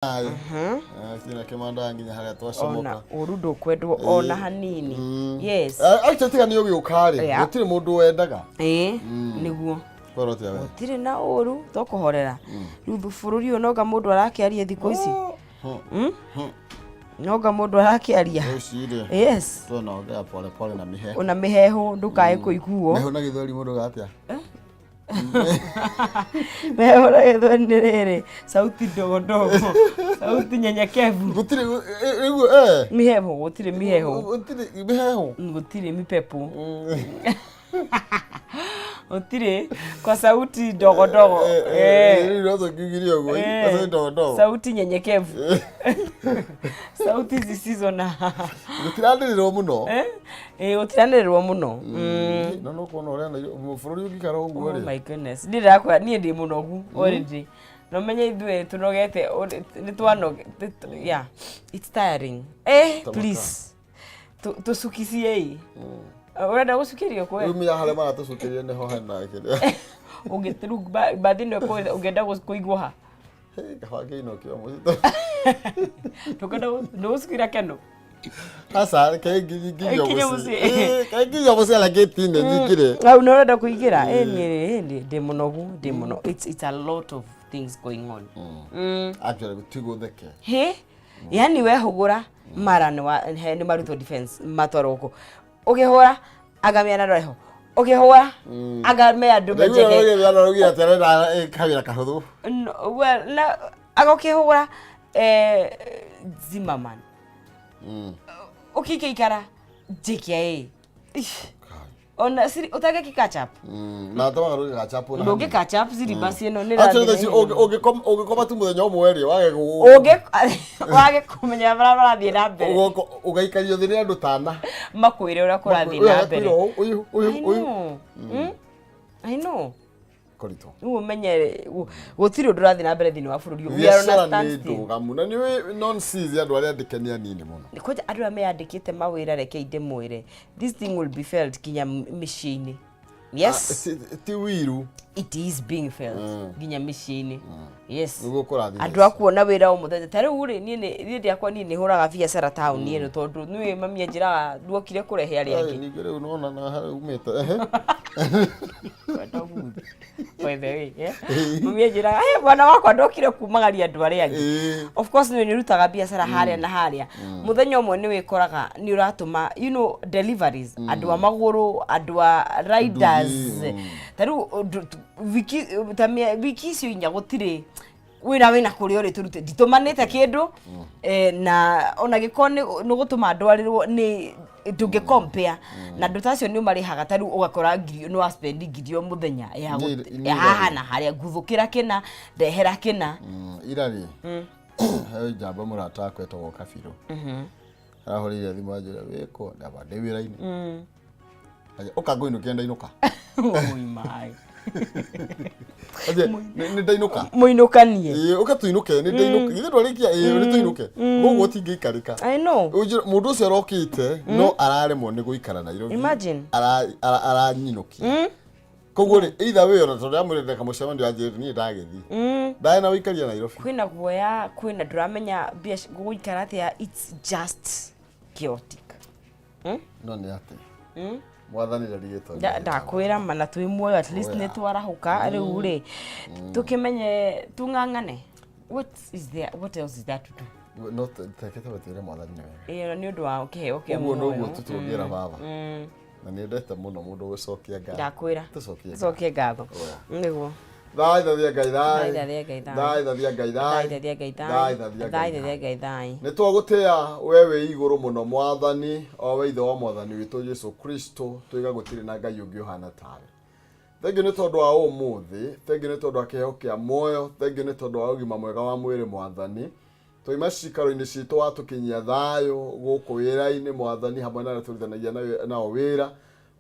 Sina kemanda nginya haria twacomoka. Ona urundo kwendwo ona hanini. Yes. Acha tiga ni ugiukari. Gutire mundu wendaga. Niguo. Koroti awe. Gutire na uru tokuhorera. Riu bururi onoga mundu arakiaria thiko ici. Noga mundu arakiaria. Yes. Tuna ongea pole pole na miheho. Una miheho ndukae kuiguo. Meho na githori mundu gatia. Meho na githori nirere. Sauti ndogo ndogo. Sauti nyenyekevu. Gutire miheho, gutire miheho. Gutire miheho. Gutire mipepo. Otire kwa sauti ndogo ndogo. Ndio kigirio go. Sauti ndogo ndogo. Sauti nyenyekevu. Sauti zisizo na. Gutirandirirwo muno. Gutirandirirwo muno. No kono ore na bururi ugikara uguo ri. Oh my goodness. Ndirakwa nie ndi munogu already. No menye ithwe tunogete ni twanoge. Yeah. It's tiring. Please. Tusukicie. Urenda gusukirio kwe? Umia hale mara tusukirie neho hena kile. Ugetiru badino ko ugenda kuigwa ha. Kahage ino kio muzito. Tukenda no sukira keno. Asa kai gigiyo musi. Kai gigiyo musi la getine dikire. Au no urenda kuigira? Ni demonogu, demono. It's a lot of things going on. Actually gutigo theke. Yani we hugura mara ni maruto defense matwaroko. Ukihora agamia na roho. Ukihora agamia andu mejeke. Ndio terera kawira kahuthu. Well, na agokihora Zimmerman. Ukikikara JKA. Ona siri utake kikachap. Na tama ro kikachap na. Ndoge kachap siri basi eno ni radi. Acha ugikoma tu muthenya umwe wage kumenya bara thie na mbere. Ugaikario thini andu tana. Makwire ura kurathi na mbere. Uyu. I know. Korito. Umenye gutiri undu rathi na mbere thini wa bururi. We are on a standstill. Ngamuna ni nonsense andu aria ndikenia nini muno. Koja andu ameyandikite mawira reke inde mwire. This thing will be felt kinya mishini. Yes. Ti wiru. It is being felt. Ginya mishini. Yes. Nugo kurathi. Andu akuona wira umuthenya. Tare uri ni ndiakwa ni huraga biacara town ni tondu niwe mamia njiraga nduokire kurehe ari angi. Ni gere unaona na umete. By the way, mamia njiraga bwana wakwa ndokire kumagaria andu ari angi. Of course ni rutaga biacara haria na haria. Muthenya umwe ni wikoraga ni uratuma deliveries andu amaguru andu riders. Taru wiki cio inya gutire wina kuri ori turute ditumanite kindu na ona gikoni no gutuma ndwarirwo ni ndunge compare na ndotacio ni marihaga taru ugakora ngiri no spend ngiri muthenya ya hahana haria guthukira kina ndehera kina irari he jamba murata kwetwo Kabiro arahorire thimu ajira wiko ndaba ndi wira-ini ukagoino kenda inuka oi mai ni ndainuka muinukanie ukatuinuke ni ndainuka githe ndwarikia ni tuinuke gugu tingikarika I know mundu ucio rokite no araremwo ni guikara na Nairobi imagine aranyinukia koguo ri either way ona tondu amurende kamucema ndio anjiri ni ndagithi ndae na wikaria Nairobi kwina guoya kwina duramenya guikara atia it's just chaotic no ni ate mwathani rarigitwo ndakwira mana twi muoyo at least ni twarahuka riu ri tukimenye tungangane what else is that to do no tekete batire mwathani we ni undu wa ukiheo kia muoyo uguo tutungira baba na ni ndete muno mundu gucokia ngatho ndakwira tucokie ngatho niguo thai thathia ngai thai ni twagutia wewe iguru muno mwathani o we ithe wa mwathani witu Yesu Kristo twiga gutire na ngai ungi uhana tawe thengi ni tondu wa umuthi thengi ni tondu wa kiheo kia muoyo thengi ni tondu wa ugima mwega wa mwiri mwathani twaima cikaro-ini citu watukinyia thayo guku wira-ini mwathani hamwe na turithanagia nao wira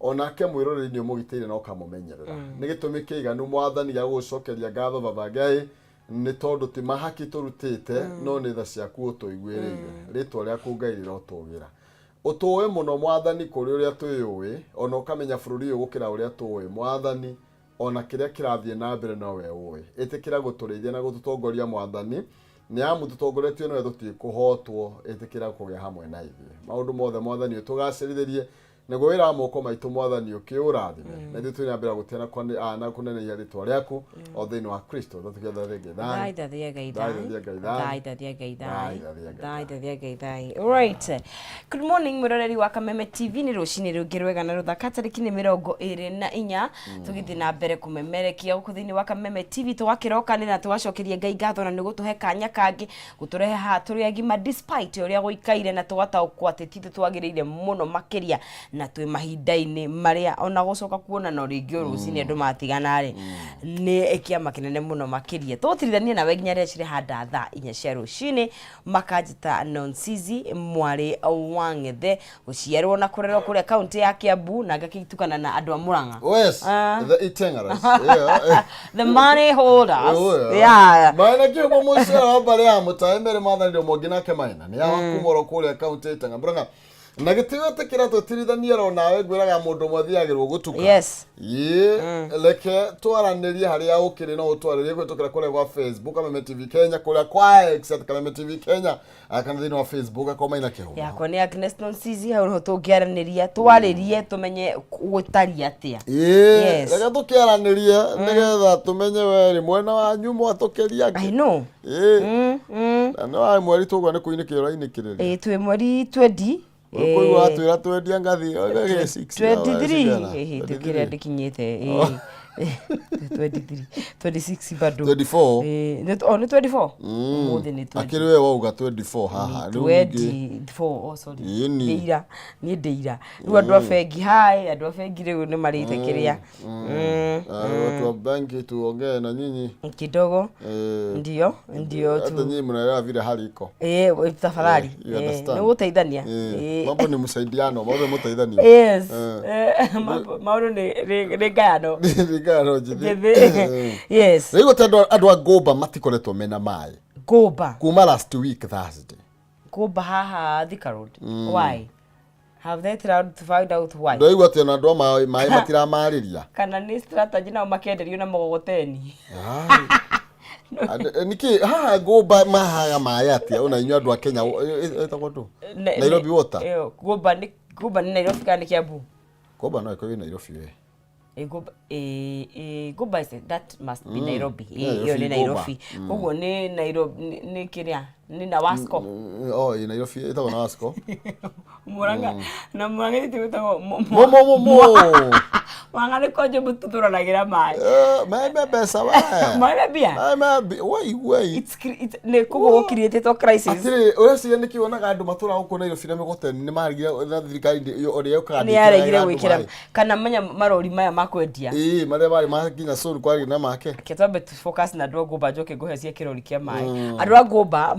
onake mwiroreri mugitire no kamumenyerera ni gitumi kiiganu mwathani ya gucokeria ngatho baba ngai ni tondu ti mahaki turutite no ni tha ciaku utuiguirire ritwa riaku ngai rirotugira utuwe muno mwathani kuri uria twiyuwi ona ukamenya bururi uyu gukira uria tuwi mwathani ona kiria kirathie na mbere no we uwi itikira guturithia na gututongoria mwathani nĩ amu tũtongoretio no tũtĩ kũhotwo ĩtĩkĩra kũgĩa hamwe na ithuĩ maũndũ mothe mwathani tũgacĩrithirie nĩguo wĩra wa moko maitũ mwathani ũkĩũrathime na ithuĩ twĩna mbere gũtĩana na kũnenehia rĩtwa rĩaku o thĩinĩ wa Kristo tũtũgetha rĩngĩ Alright. Good morning mũroreri wa Kameme TV nĩ rũcinĩ rũngĩ rwega na rũthaka tarĩki nĩ 24 tũgĩthiĩ na mbere kũmemerekia gũkũ thĩinĩ wa Kameme TV tũgakĩroka na tũgacokeria Ngai ngatho na nĩgũtũhe kanya kangĩ gũtũrehe haha tũrĩ agima despite ũrĩa gũikaire na tũgataũkwo atĩ titũ twagĩrĩire mũno makĩria na twĩ mahinda-inĩ marĩa ona gũcoka kuonana rĩngĩ rũcinĩ andũ matigana rĩ nĩ kĩama kĩnene mũno makĩria tũtirithanie nawe nginya rĩrĩa cirĩ handa thaa 4 cia rũcinĩ makanjĩta Nonsizi Mwari Wang'ethe gũciarwo na kũrerwo kũrĩa kaunti ya Kiambu na ngakĩtukana na andũ a Murang'a. Yes, the Itengaras. The money holders. Yeah. Maana kĩomo mũcio mbare ya mũtaemere mathanĩrio mongi nake maina nĩ akumoro kũrĩa kaunti ya Itenga Murang'a. Na gĩtĩo kĩra tũtirithania ro nawe ngwĩraga mũndũ mwathiagĩrwo gũtuka. Yes. Leke twaranĩrie harĩa ũkĩrĩ no ũtwarĩrie gwĩtũkĩra kũrĩa kwa Facebook Kameme TV Kenya kũrĩa kwa X Kameme TV Kenya kana thĩinĩ wa Facebook akoma ina kĩhumo. Yakwa nĩ Agnes Nonsizi hau tũngĩaranĩria twarĩrie tũmenye gũtaria atĩa. Yes. Reke tũkĩaranĩrie nĩgetha tũmenye we mwena wa nyumo atũkĩria. I know. Na mweri tũgwa nĩ kũinĩkĩra inĩkĩrĩria. Twĩ mweri 20 Kwa atwira twedia ngathi 23 tukira ndikinyete 26 bado 24 ni 24 mode ni 20 akiriwe wauga 24 haha 24 sorry ndeira ni ndeira riu andu afengi hai andu afengi riu ni maritekeria watu wa banki tuongee na nyinyi kidogo ndio hata nyinyi mnaelewa vile hali iko tafadhali ni uteithania mambo ni msaidiano mambo mutaithania yes mambo ni regano yes rĩu tondũ andũ a Gomba matikoretwo mena maĩ Gomba kuma last week Thursday Gomba haha Thika Road why have they tried to find out why ndoigua atĩ na andũ maĩ matiramarĩria kana ni strategy nao makenderio na mogoteni niki haha Gomba mahaga maĩ atĩa ona inyuĩ andũ a Kenya etagwo tu Nairobi water Gomba ni Nairobi kana Kiambu Gomba no iko Nairobi we Gomba that must be Nairobi. Hiyo ni Nairobi. Huko ni Nairobi ni kiria ni na Wasco. Ni Nairobi itago na Wasco. Murang'a na Murang'a itago Murang'a ni koje bututura nagira mai. Mai besa wa. Mai bia. Wai. It's ne kugo create to crisis. Atire urasi ni kiona andu matura huko Nairobi na migoteni ni marigire na thirikari ori yoka ni yaregire gwikira kana manya marori maya makwendia maria bari makinya suru kwari na make ketombe to focus na andũ a Gomba njoke nguhecia kirori kia mai andũ a Gomba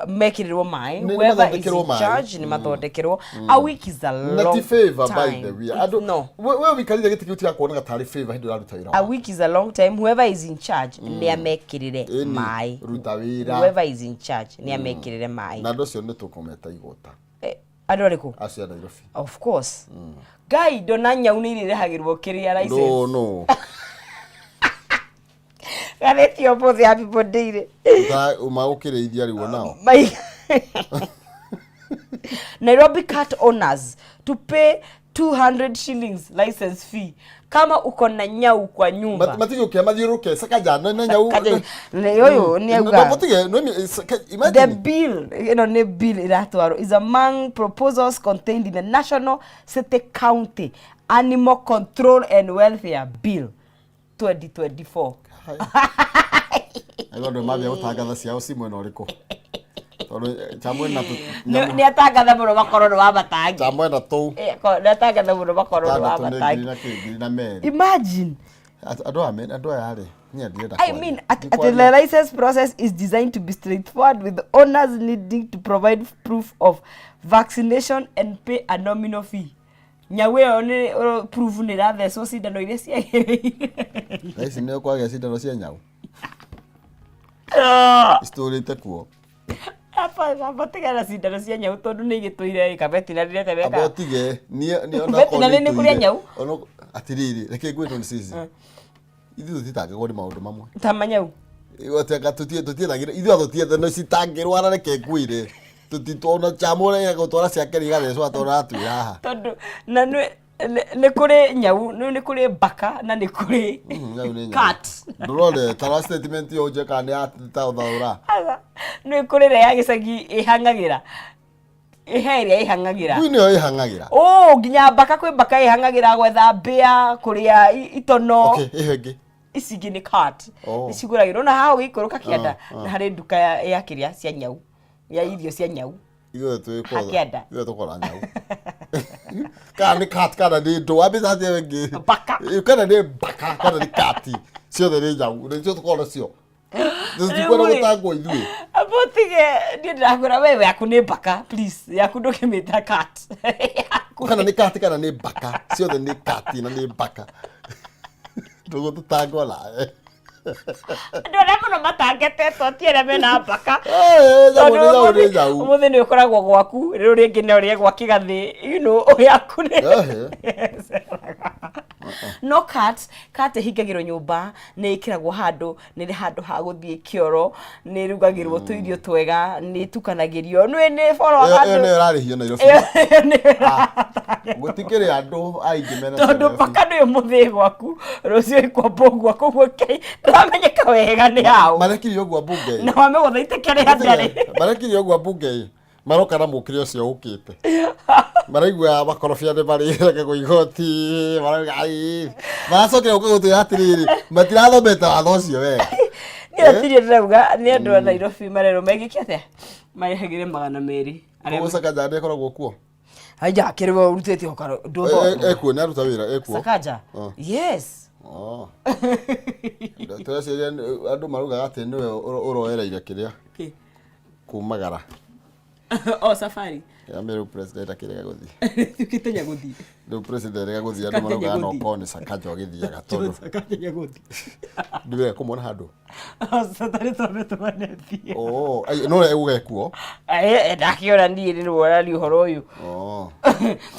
mekirirwo mai whoever is in charge ni mathondekerwo a week is a long favor by the way andũ we wikarire giti kiuti yakuona gatari favor hindu raruta wira a week is a long time whoever is in charge ni amekirire mai ruta wira whoever is in charge ni amekirire mai na ndocio ni tukometa igota andũ arĩkũ acio Nairobi of course Ngai ndona nyau nĩ irĩrehagĩrwo kĩrĩa license no Garetio both happy birthday maũkĩrĩithia riu nao Nairobi cat owners to pay 200 shillings license fee kama uko na nyau kwa nyumba matigũkia mathiũrũke sakaja na nyau yoyo ni auga the bill ne bill iratwaro is among proposals contained in the National City County Animal Control and Welfare Bill 2024 Ayo ndo mabia utangatha ciao si mwena ũrĩkũ chamwena tu ni atangatha mũno makororo wa matangi chamwena tu ni atangatha mũno makororo wa matangi imagine I mean the license process is designed to be straightforward with the owners needing to provide proof of vaccination and pay a nominal fee nyawe ni proof ni rather so cindano iria ciagĩrĩire Esi nĩ kwagĩa cindano cia nyau story tekuo apa tigana cindano cia nyau tondu nĩ igĩtũire kabeti na rĩrĩa tebeka abotige ni ona na nĩ kũrĩa nyau atiriri reke ngwĩtwo nĩ sisi ithuĩ tũtitangĩgwo nĩ maũndũ mamwe ta manyau igoteka tutie na ithuĩ tũtiete no citangĩrwara reke ngwĩre tutitona chamore ya gũtwara ciake rigathecwo atona atwĩ haha tondu na nĩ kũrĩ nyau nĩ kũrĩ mbaka na nĩ kũrĩ cat ndũrone tara statement yo njeka nĩ atataũra nĩ kũrĩ rĩa ya gĩcagi ĩhang'agĩra ĩrĩa ĩhang'agĩra ngui nĩyo ĩhang'agĩra nginya mbaka kwĩ mbaka ĩhang'agĩra gwetha mbĩa kũrĩa itono ĩhengĩ ici ingĩ nĩ cat icigũragĩrwo na haha ũgĩikũrũka kĩanda na harĩ nduka ya kĩrĩa cia nyau ya irio cia nyau ithuĩ tũkora nyau kana nĩ cat kana nĩ ndũ wambĩtatie wengĩ mbaka kana nĩ mbaka kana nĩ cat ciothe nĩ nyau nĩcio tũkorwo nacio tũtikwenda gũtangwo ithuĩ abotige niĩ ndĩrakwĩra we yaku nĩ mbaka please yaku ndũkĩmĩta cat kana nĩ cat kana nĩ mbaka ciothe nĩ cat na nĩ mbaka ndũgũtũtangwo nawe andũ arĩa mũno matangetetwo ti arĩa mena mbaka ũmũthĩ nĩ ũkoragwo gwaku rĩu rĩngĩ no rĩe gwa kĩgathĩ yaku no cat ĩhingagĩrwo nyũmba nĩ ĩkĩragwo handũ nĩ handũ ha gũthiĩ kĩoro nĩ ĩrugagĩrwo tũirio twega nĩ ĩtukanagĩrio nĩ nĩyo ĩrarĩhio Nairobi gũtikĩrĩ andũ aingĩ mena tondũ mbaka nĩ ũmũthĩ gwaku rũciũ ĩkwamba ũguo koguo ndĩramenyeka wega nĩ hau marekirie ũguo mbunge na wamĩgũthaite kĩrĩa ndarĩ marekirie ũguo mbunge maroka na mũkĩre ũcio ũkĩte maraigua makorobia nĩ marĩreke igoti maracokera gũkũgũtwĩra atĩrĩrĩ matirathomete watho ũcio wega nĩatirĩ ndĩrauga nĩ andũ a Nairobi marerwo megĩke atĩa marĩhagĩre 200 arĩa Sakaja nĩakoragwo kuo aja kĩrĩwe ũrutĩte hokaro ekuo nĩ aruta wĩra ekuo Sakaja yes tũreciria andũ marugaga atĩ nĩwe ũroereire kĩrĩa kumagara safari ya mero president akĩrega gũthiĩ tukĩtenya gũthiĩ rĩu president arega gũthiĩ andũ marugaga no ko nĩ Sakaja agĩthiaga tondũ Sakaja gũthiĩ ndĩrega kũmona handũ satari tũmetumanĩtie no egũgekuo ndakĩona niĩ nĩrũorani ũhoro ũyũ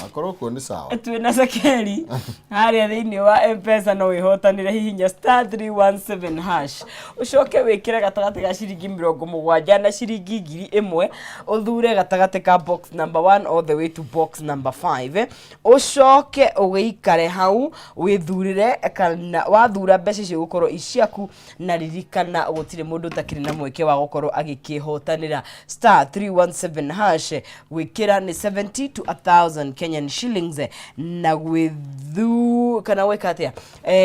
akorwo kuo nĩ sawa twĩna Sakeri harĩa thĩinĩ wa M-Pesa no wĩhotanĩre hihinya *317# ũcoke wĩkĩre gatagatĩ ga ciringi 70 na ciringi 1000 ũthure gatagatĩ ka box number 1 all the way to box number 5 ũcoke ũgĩikare hau wĩthurĩre kana wathura mbeca icio gũkorwo iciaku na ririkana gũtirĩ mũndũ ũtakĩrĩ na mweke wa gũkorwo agĩkĩhotanĩra *317# gwĩkĩra nĩ 70 to 1000 Kenyan shillings na gwĩthu kana gwĩka atĩa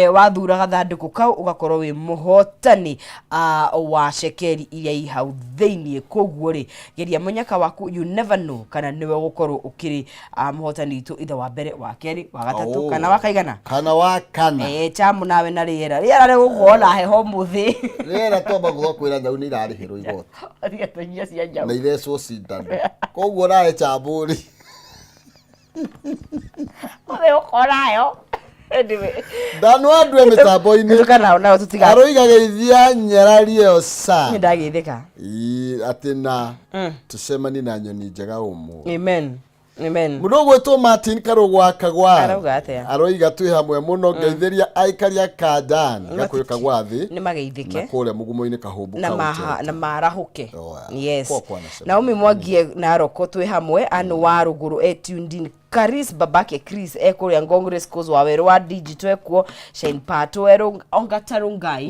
wathura gathandũkũ kau ũgakorwo wĩ mũhotani wa cekeri iria i hau thĩinĩ koguo rĩ geria mũnyaka waku you never know kana nĩwe gũkorwo ũkĩrĩ mũhotani witũ ithe wa mbere wa kerĩ wa gatatũ kana wa kaigana kana wa kana chamu nawe na rĩera rĩgũkuona heho mũthĩ rĩera twamba gũkwĩra nyau nĩ irarĩhĩrwo igoti na irecwo cindano koguo nawe chambũri mũthĩ ũkorayo ndanwa andũ mĩtambo-inĩ aroiga geithia nyarari ĩyo sa nĩndagĩithĩka atĩ na tũcemani na nyoni njega ũmũ amen mũndũ ũgwĩtwo Martin Karũgwa Kagwa aroiga twĩ hamwe mũno ngeithĩria aikaria Kandani gakũyũ Kagwa thĩ nĩ mageithĩke na kũrĩa mũgumo-inĩ Kahũmbu na marahũke yes Naomi Mwangie Naroko twĩ hamwe Anu wa Rũgũrũ tuned in Karis babake Chris kũrĩa Ngong Race Course wa werũ wa Digital ekuo Shane Pato Ongata Rungai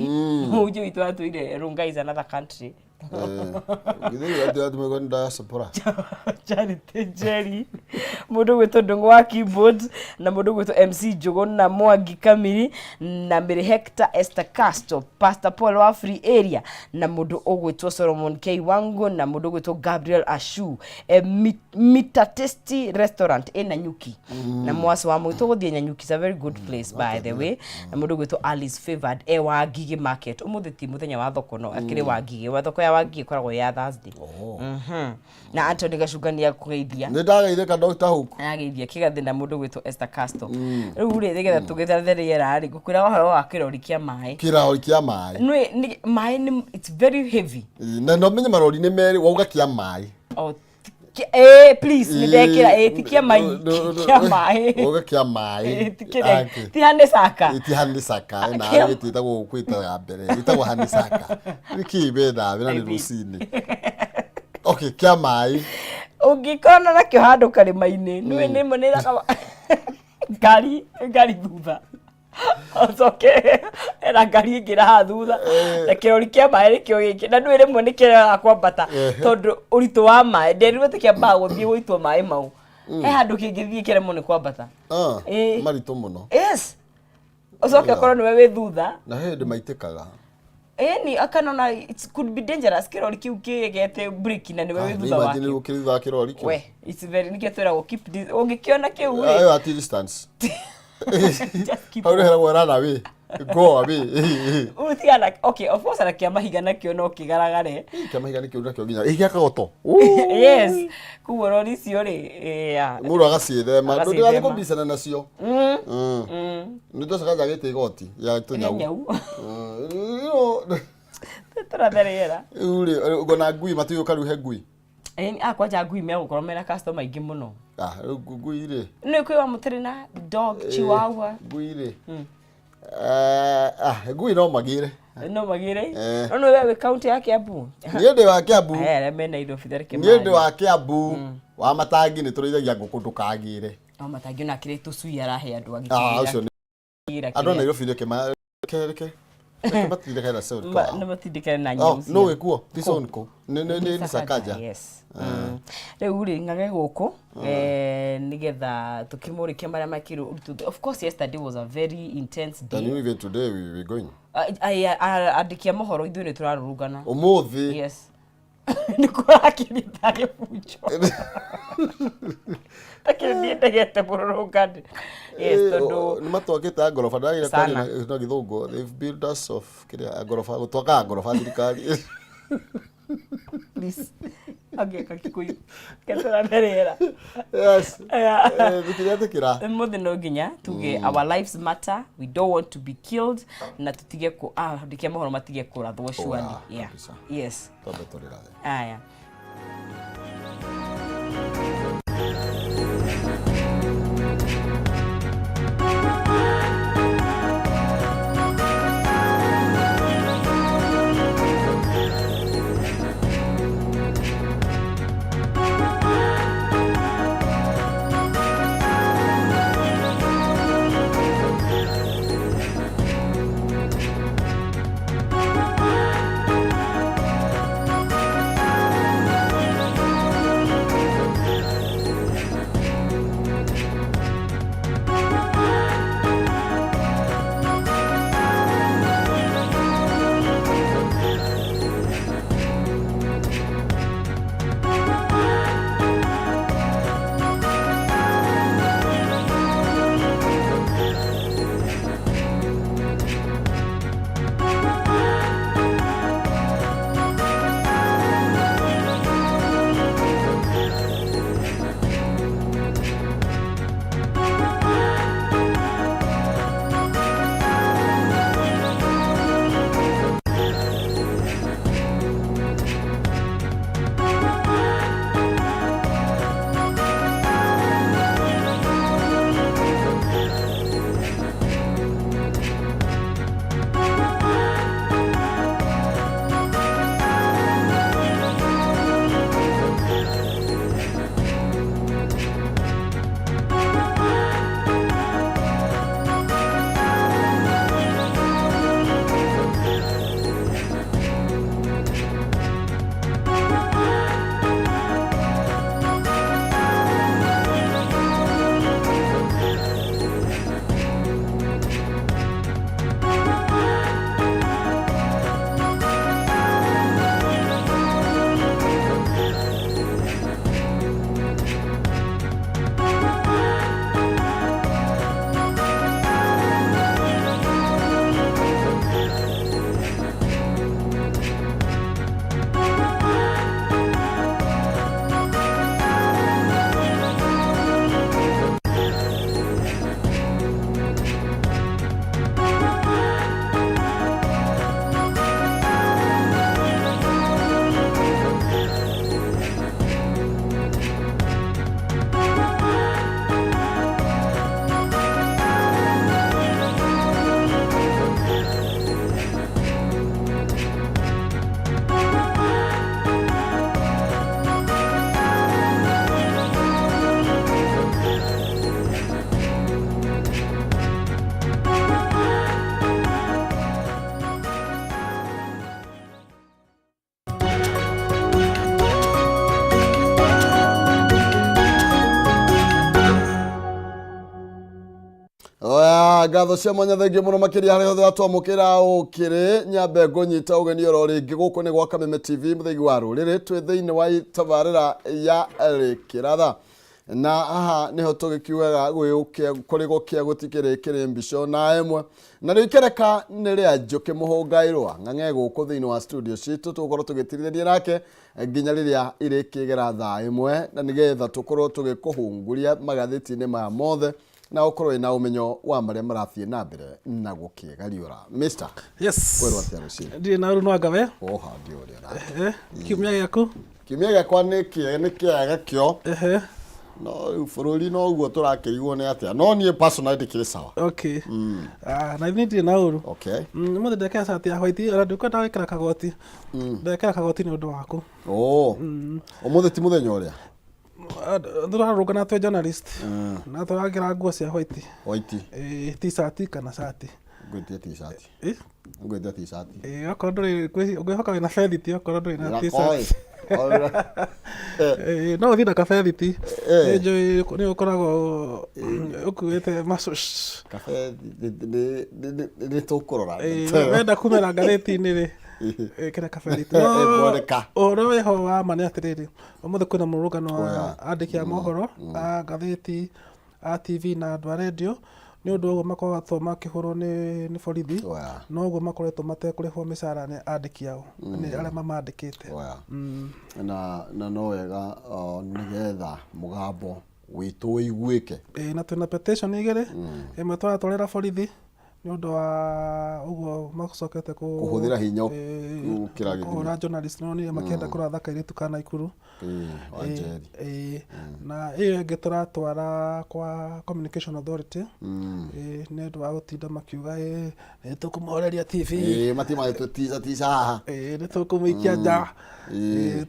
mũnjũ witũ atũire Rungai is another country Charity Jerry mũndũ gwĩtwo Ndũng'ũ wa keyboard na mũndũ gwĩtwo MC Njogo na Mwangi Kamiri na Mary Hector Esther Castro Pastor Paul wa Free Area na mũndũ ũgwĩtwo Solomon K Wango na mũndũ gwĩtwo Gabriel Ashu Mita Tasty Restaurant ina Nyuki na mwasi wa mwĩtwo gũthiĩ Nyanyuki is a very good place by the way na mũndũ gwĩtwo Alice Favored wa Ngigĩ Market ũmũthĩ ti mũthenya wa thoko no akĩrĩ wa Ngigĩ wa thoko ya Wangigĩ koragwo ya Thursday na Anthony Gacungania kũgeithia nĩ ndageithĩka Dr. Hook ageithia kĩgathĩ na mũndũ gwĩtwo Esther Castro rĩu rĩ nĩgetha tũgĩthathe rĩera rĩ ngũkwĩra ũhoro wa kĩrori kĩa maĩ maĩ it's very heavy na no menye marori nĩ merĩ wauga kĩa maĩ Please nindekira tikia mai kia mai ugakia mai ti hande saka ti hande saka na gititagwo kwita ya mbere gitagwo hande saka nikibe na bina ni rusini okay kia mai ungikona na kio handu karima-ini ni monera ngari thutha okay era ngari ingira ha thutha na kirori kia mai kio giki na ndwire mwe ni kira kwambata tondu uritu wa mai nderirwe tikia ba guthie guitwo mai mau handu kingithie kire mwe ni kwambata marito muno yes ucoke korwo niwe wi thutha na hindi maitikaga ni akanona it could be dangerous kirori kiu kigete break na niwe wi thutha wake imagine ukithutha kirori kiu we it's very niketwira go keep this ungikiona kiu ayo at distance just keep how the hell were we go away utiana okay of course ana kia mahiga nakio no kigaragare kia mahiga nikio nakio nginya igia kagoto yes kuwo rori cio ri muru agaciethema ndu ndigathe kubicana nacio ndu sakaja gite igoti ya tunyau turatheriera uri ugona ngui matiyo karuhe ngui kwanja ngui me gukorwo mena customer ingi muno ngui ri ni kwi wa mutirina dog chihuahua ngui ri ngui no magire no wewe we county ya Kiambu ni wa Kiambu mena indo fithere ke ni wa Kiambu wa matangi ni turithagia nguku ndukagire matangi na kire tucui arahe andu angi ucio ni andu na irofire ke batindika na sound kwa no batindika na nyamũ no gikuo tisonko ni sakaja yes rĩu rĩ ng'ang'e gũkũ nigetha tukimũrĩkia marĩa makiru of course yesterday was a very intense day and even today we going andikia mohoro ithuĩ nĩ tũrarũrũngana ũmũthĩ yes nĩ kũrakĩrĩta gĩbunjo takĩrĩ niĩ ndegete mũrũrũngani yes tondũ nĩ matwakĩte ngoroba ndagĩra kwari na gĩthũngũ they've built us of kĩrĩa ngoroba gũtwaka ngoroba thirikari please ageka Kikuyu ketara merera yes gutiratekira muthi no nginya tuge our lives matter, we don't want to be killed na tutige ku ndikia mohoro matige kurathwo shwani yeah yes aya ngatho cia mwanya thengia muno makiria hari hothe atwamukira ukiri nyambe ngonyita ugeni oro ringi guku ni gwa Kameme TV muthegi wa ruriri twi thiini wa tabarira ya rikiratha na aha niho tugikiugaga gwiukia kuri gukia gutikire kiri mbisho na emwe na rikereka ni ria njuki muhungairwa ng'ang'e guku thiini wa studio citu tukorwo tugitirithania nake nginya riria irikigera thaa imwe na nigetha tukorwo tugikuhunguria magatheti-ini maya mothe na ukorwo ina umenyo wa maria marathie na mbere na gukigariura Mr. Yes. Wewe watia ruci Ndiye na runo agabe oha ndio ria kiumia yaku kiumia gakwa ni kiega kio no bururi no uguo turakirigwo ni atia no nie personality kiri sawa okay na ndiye na uru okay muthe ndeka sati ya white ara nduka ndawikira kagoti ndeka kagoti ni undu waku omuthe ti muthenya uria nduraruga na twe journalist na turagira nguo cia white t-shirt kana shirt ngwete t-shirt ngwete t-shirt akorwo ngwihoka wina fediti akorwo nduri na t-shirt no thina kafediti ni ukoragwo ukuite masus kafe ni tukurora wenda kumera ngatheti-ini ri kira kafediti oro weho wa mane atiriri umuthe kwina murugano wa andiki a mohoro a ngatheti a TV na andũ a radio ni undu uguo makoretwo makihurwo ni borithi no uguo makoretwo matekũrĩhwo mĩcara nĩ andĩki ao nĩ arĩa mamandĩkĩte na no wega nigetha mugambo witu wiguike na twina petition igĩrĩ ĩmwe twaratwarĩra borithi ni undu wa uguo macokete kuhuthira hinya ukira githina journalist no ni makenda kuratha kairitu kana ikuru na iyo ngituratwara kwa communication authority ni undu wa gutinda makiuga ni tukumuhoreria TV matima tutiza haha ni tukumuikia nja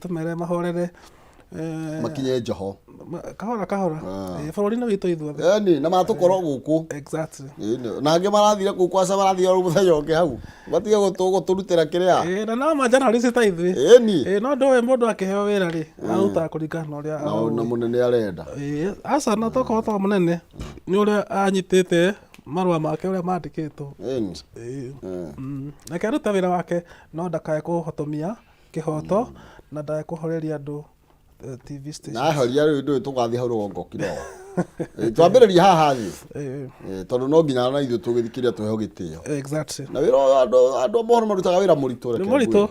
tumere mahorere makinye njoho kahora bururi-inĩ witũ ithuothe yani na matukorwo guku exactly na ange marathire guku aca marathire ru muthenya ungi hau batige guturutira kiria na no journalist ta ithuĩ no ndowe mundu akiheo wira ri aruta kuringana na uria na munene arenda aca na tokohota munene ni uria anyitite marua make uria mandikitwo na karuta wira wake no ndakae kuhotomia kihoto na ndae kuhoreria andu TV station na horia ri ndu tugathi hau rugongo kiro twambiriria haha thi tondu no nginya na ithu tugithikiria tuheo gitio exactly na wira andu mohoro marutaga wira muritu reke muritu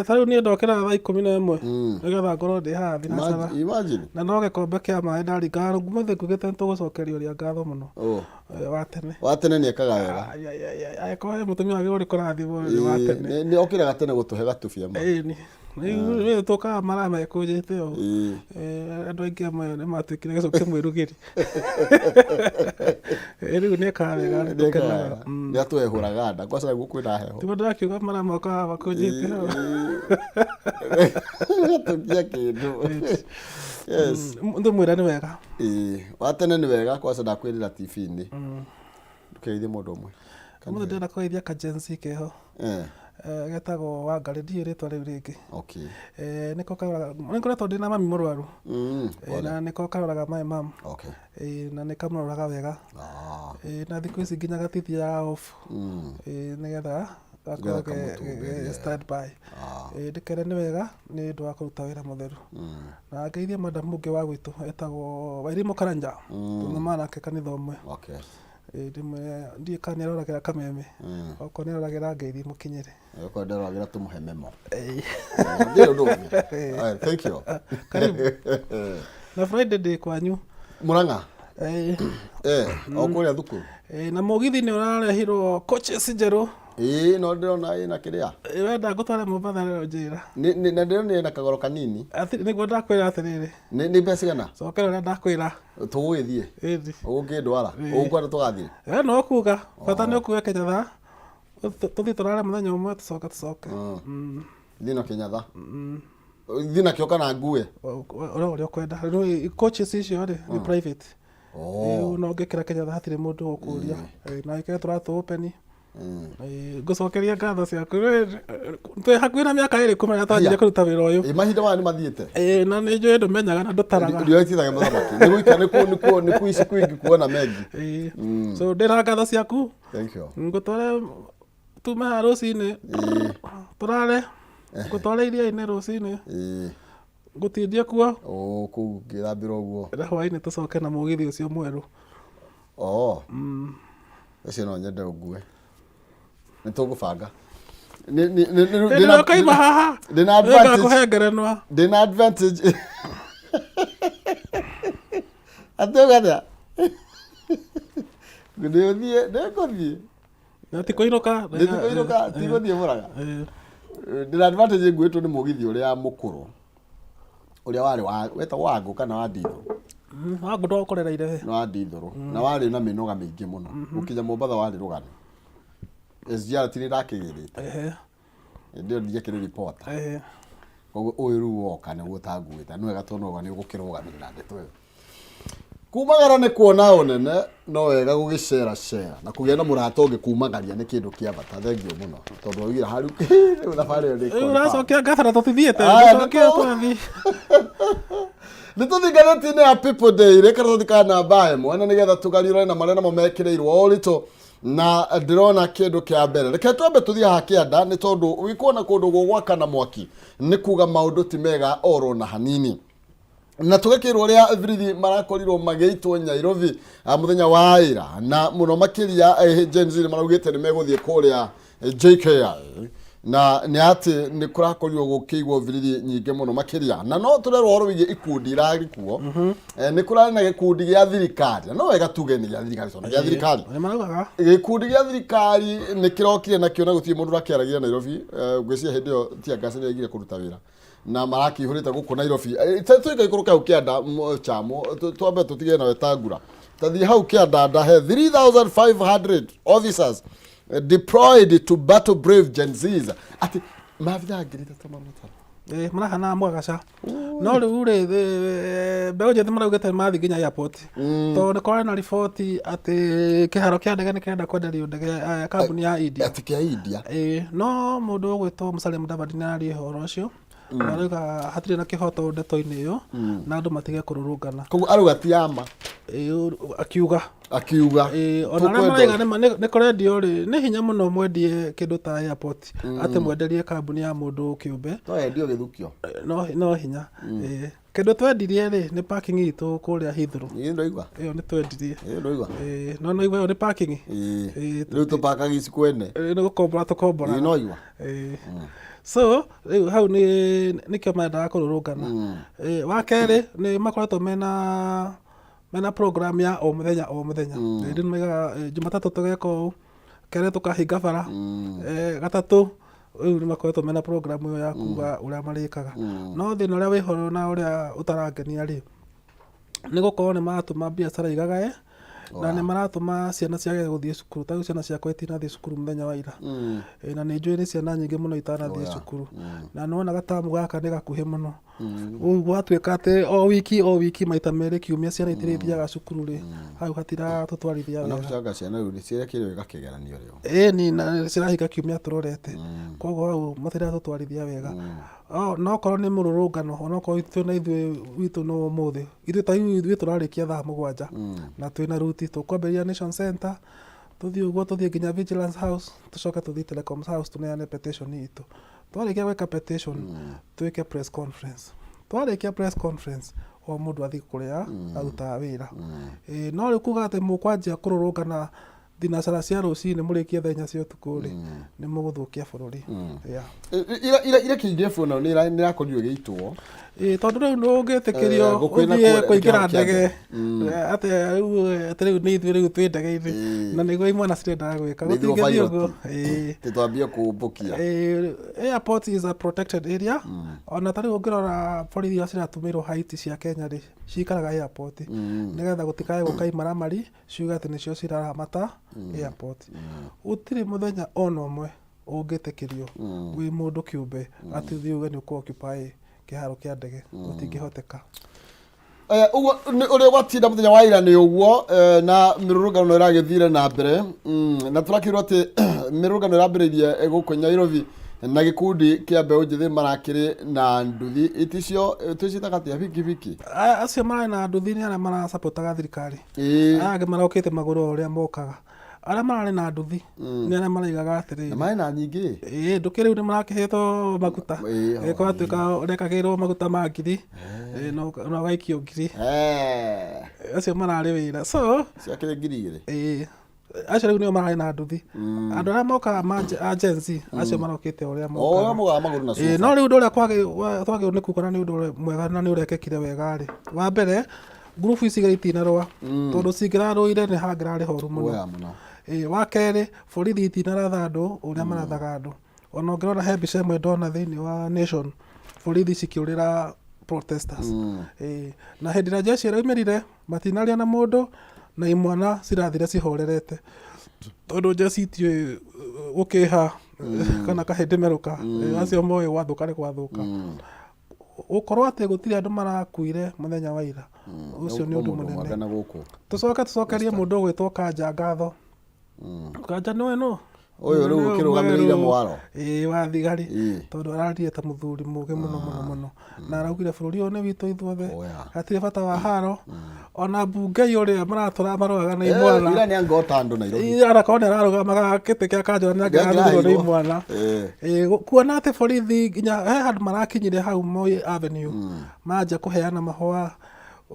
tharu ni ndokera thaa 11 nigetha ngorwo ndi haha thinacara imagine na no gikombe kia maĩ ndaringa ngumothe ngugite tugucokeria uria ngatho muno wa tene ni ekaga wega akoe mutumia wage uri kurathimo wa tene ni okiraga tene gutuhe gatubia ma ni tukaga mara mekunjite o andu aingi amwe ni matuikire gicoke mwirugiri riu ni ekaga wega ni tukenaga ni atwehuraga nda kwaca guku kwina heho tigo ndakiuga mara mokaga bakunjite tukia kindu yes ndu mwira ni wega wa tene ni wega kwaca ndakwirira TV-ini ndukeithie mundu umwe kamuthe ndenda kugeithia kajensi keho getagwo Wangari ndiĩ rĩtwa rĩu rĩngĩ nĩko nĩkoretwo ndĩ na mami mũrwaru na nĩko karoraga my mom na nĩkamũroraga wega na thikũ ici nginya gatithia off nĩgetha gakorwo stand by ndĩkere nĩ wega nĩ ũndũ wa kũruta wĩra mũtheru na ngeithie madam ũngĩ wa gwitũ etagwo Wairimũ Karanja tũnuma nake kanitha ũmwe ndiĩ kana nĩaroragĩra Kameme okorwo nĩaroragĩra ngeithi mũkinyĩre okorwo nĩaroragĩra tũmũhe memo thank you karibu na Friday ndĩ kwanyu Murang'a okuria thukuru na mugithi nĩ ũrarehirwo coaches njerũ no ndirona ina kiria wenda ngutware Mombasa leo njira na ndirona ina kagoro kanini niguo ndakwira atiriri ni mbeca cigana cokera uria ndakwira tugwithie ungindwara ukwenda tugathie no kuga bata ni ukuwe Kenyatha tuthi turare muthenya umwe tucoke thina Kenyatha thina kio kana ngue uria ukwenda coaches icio ni private no ngikira Kenyatha hatire mundu ukuria na ikere turatu open ngucokeria ngatho ciaku twi hakuhĩ na mĩaka ĩrĩ kumenya twanjire kũruta wĩra ũyũ mahinda maya nĩ mathiĩte na nĩ njũĩ ndũmenyaga na ndũtaraga ndĩretithaga mũthamaki nĩ gũikara nĩ ici kwĩngĩ kuona mengi so ndĩra ngatho ciaku thank you ngũtware tume haha rũcinĩ tũrare ngũtware iria-inĩ rũcinĩ ngũtindie kuo kũu ngĩthambĩra ũguo hwainĩ tũcoke na mũgithi ũcio mwerũ ũcio no nyende ũngue nĩ tũgũbanga ndĩnokaima haha ndĩnakũhe ngerenwa ndĩna advantage atĩũgatha nĩngũthiĩ tikũinũka tigũthiĩ mũraga ndĩna advantage nguĩtwo nĩ mũgithi ũrĩa mũkũrũ ũrĩa wetagwo Wangũ kana wa Ndithũrũ Wangũ ndwakorereire wa Ndithũrũ na warĩ na mĩnoga mĩingĩ mũno gũkinya Mombatha warĩ rũgano SGR nĩ ndakĩgĩrĩte ndio ndiye kĩrĩ reporter koguo ũyũ rĩu woka nĩguo tanguĩte nĩ wega tondũ nĩ ũgũkĩrũgamĩrĩra ndeto ĩyo kumagara nĩ kuona ũnene no wega gũgĩcera na kũgĩa na mũrata ũngĩ kumagaria nĩ kĩndũ kĩa bata thengio mũno tondũ ũgira harũ rĩu thabarĩ ĩyo nĩ ũracokia ngabara tũtithiĩte tũcokia twathi nĩ tũthinganĩtie ya People Day reka tũthikana namba ĩmwe na nĩgetha tũgariũrane na marĩa namo mekĩrĩirwo ũritũ na ndĩrona kĩndũ kĩa mbere reke twambe tũthiĩ haha kĩanda nĩ tondũ wĩkuona kũndũ gwakana mwaki nĩ kuga maũndũ ti mega oro na hanini na tugakirwo ria birithi marakorirwo magĩitwo Nairobi muthenya wa ira na muno makiria Gen Z maraugĩte nĩ megũthiĩ kũrĩa JKIA na nĩ atĩ nĩ kũrakorirwo gũkĩigwo birithi nyingĩ mũno makiria na no tũrerwo horo wĩgie ikundi iragikuo nĩ kũrarĩ na gĩkundi gĩa thirikari no wega tuge nĩ gĩa thirikari cona gĩa thirikari gĩkundi gĩa thirikari nĩ kĩrokire na kĩona gũtirĩ mũndũ ũrakĩaragia Nairobi ngwĩciria hĩndĩ ĩyo tia ngasi nĩ aigire kũruta wĩra na marakihurite gũkũ Nairobi tũika ikũrũka hau kĩanda chamo twambe tũtige na wetangura tathi hau kĩanda ndahe 3500 officers deployed to battle brave Gen Zs ati mavitha ngirita tamamata marahana mwagaca no rĩu rĩ mbeũ njĩthĩ maraugĩte mathi nginya airport tondũ nĩ kwarĩ na riboti atĩ kĩharo kĩa ndege nĩ kĩrenda kwenderio ndege kambuni ya India atĩ kĩa India no mũndũ ũgwĩtwo Musalia Mudavadi nĩ ararĩ ũhoro ũcio arauga hatirĩ na kĩhoto ndeto-inĩ ĩyo na andũ matige kũrũrũngana koguo arauga ti ama akiuga ona arĩa maraiga nĩ kũrendio rĩ nĩ hinya mũno mwendie kĩndũ ta airport atĩ mwenderie kambuni ya mũndũ kĩũmbe to endio gĩthukio no hinya kĩndũ twendirie rĩ nĩ parking itũ kũrĩa Heathrow ndoigua ĩyo nĩ twendirie ndoigua no no ĩyo nĩ parking rĩu tũpakaga ici kwene nĩ gũkombora ndoigua so rĩu hau nĩkĩo mendaga kũrũrũngana wa kerĩ nĩ makoretwo mena program ya o mũthenya rĩu maigaga Jumatatũ tũgeka ũũ kerĩ tũkahinga bara gatatũ rĩu nĩ makoretwo mena program ĩyo ya kuga ũrĩa marĩkaga no thĩna ũrĩa wĩho na ũrĩa ũtarangenia rĩ nĩ gũkorwo nĩ maratũma biacara igagae na nĩ maratũma ciana ciage gũthiĩ cukuru ta ciana ciakwa itinathiĩ cukuru mũthenya wa ira na nĩ njũĩ nĩ ciana nyingĩ mũno itanathiĩ cukuru na nĩwona gatamu gaka nĩ gakuhĩ mũno gwatuĩka atĩ o wiki maita merĩ kiumia ciana itirĩthiaga cukuru rĩ hau hatiratũtwarithia wega na gũcanga ciana rĩu nĩcirekĩrwo igakĩgeranio rĩo ĩni na cirahinga kiumia tũrorete koguo hau matiratũtwarithia wega no korwo nĩ mũrũrũngano onokorwo itũ na ithuĩ witũ no ũmũthĩ ithuĩ ta ithuĩ tũrarĩkia thaa mũgwanja na twĩna ruti tũkwambĩrĩria Nation Center tũthiĩ ũguo tũthiĩ nginya Vigilance House tũcoke tũthiĩ Telecoms House tũneane petition itũ twarĩkia gwĩka petition twĩke press conference twarĩkia press conference o mũndũ athiĩ kũrĩa arutaga wĩra no rĩu kuga atĩ mũkwanjia kũrũrũngana thinacara cia rũcinĩ mũrĩkie thaa 4 cia ũtukũ rĩ nĩ mũgũthũkia bũrũri ira KDF no nĩ irakorirwo gĩitwo tondũ rĩu nĩ ũngĩtĩkĩrio ũthiĩ kũingĩra ndege atĩ rĩu nĩ ithuĩ rĩu twĩ ndege-inĩ na nĩguo imwana cirendaga gwĩka gũtingĩthiĩ ũguo tũtwambie kũmbũkia airport is a protected area ona ta rĩu ũngĩrora borithi iria ciratũmĩrwo Haiti cia Kenya rĩ cikaraga airport nĩgetha gũtikae gũka imaramari ciuga atĩ nĩcio ciraramata airport gũtirĩ mũthenya ona ũmwe ũngĩtĩkĩrio wĩ mũndũ kĩũmbe atĩ thiĩ uge nĩ ũkũ-occupy kĩharo kĩa ndege gũtingĩhoteka ũguo ũrĩa gwatinda mũthenya wa ira nĩ ũguo na mĩrũrũngano ĩragĩthire na mbere na tũrakĩrwo atĩ Mirũgano ĩrambĩrĩirie gũkũ Nairobi na gĩkundi kĩa mbeũ njĩthĩ marakĩrĩ na nduthi iticio twĩcitaga atĩa bikibiki. Acio marĩ na nduthi nĩ arĩa marasapotaga thirikari. Aya angĩ marokĩte magũrũ ũrĩa mokaga. Arĩa marĩ na nduthi nĩ arĩa maraigaga atĩrĩ. Na marĩ na nyingĩ. Ndũkĩ rĩu nĩ marakĩhetwo maguta. Kwatuĩka ũrekagĩrwo maguta ma ngiri na ũgaikio ngiri. Acio mararĩ wĩra. So ciakĩrĩ ngiri 2. Acio rĩu nĩo mararĩ na nduthi. Andũ arĩa mokaga agency acio marokĩte ũrĩa mokaga. Ũrĩa mokaga magũrũ na sofa. No rĩu ũndũ ũrĩa twagĩrĩirwo nĩ kuga nĩ ũndũ mwega na nĩ ũrekĩkire wega rĩ. Wa mbere group ici itinarũa tondũ cingĩrarũire nĩ hangĩrarĩ horu mũno. Wa kerĩ borithi itinaratha andũ ũrĩa marathaga andũ. Ona ũngĩrora he mbica ĩmwe ndona thĩinĩ wa Nation borithi cikĩũrĩra protesters. Na hĩndĩ ĩrĩa jeshi ĩraumĩrire matinaria na mũndũ na imwana cirathire cihorerete tondũ jeshi itiũĩ gũkĩha kana kahĩndĩ merũka acio moĩ gwathũka nĩ gwathũka. Gũkorwo atĩ gũtirĩ andũ marakuire mũthenya wa ira ũcio nĩ ũndũ mũnene. Tũcokerie mũndũ ũgwĩtwo Kanja ngatho. Kanja nĩwe no ũyũ rĩu ũkĩrũgamĩrĩire mwaro wa thigari tondũ ararire ta mũthuri mũgĩ mũno mũno mũno na araugire bũrũri ũyũ nĩ witũ ithuothe hatirĩ bata wa haro. Ona mbunge ũrĩa maratũra marogaga nĩ imwana ira nĩ angota andũ Nairobi arakorwo nĩ ararũgamaga gĩtĩ kĩa Kanja nĩ angĩrathurwo nĩ imwana. Kuona atĩ borithi nginya he handũ marakinyire hau Moi Avenue manjia kũheana mahũa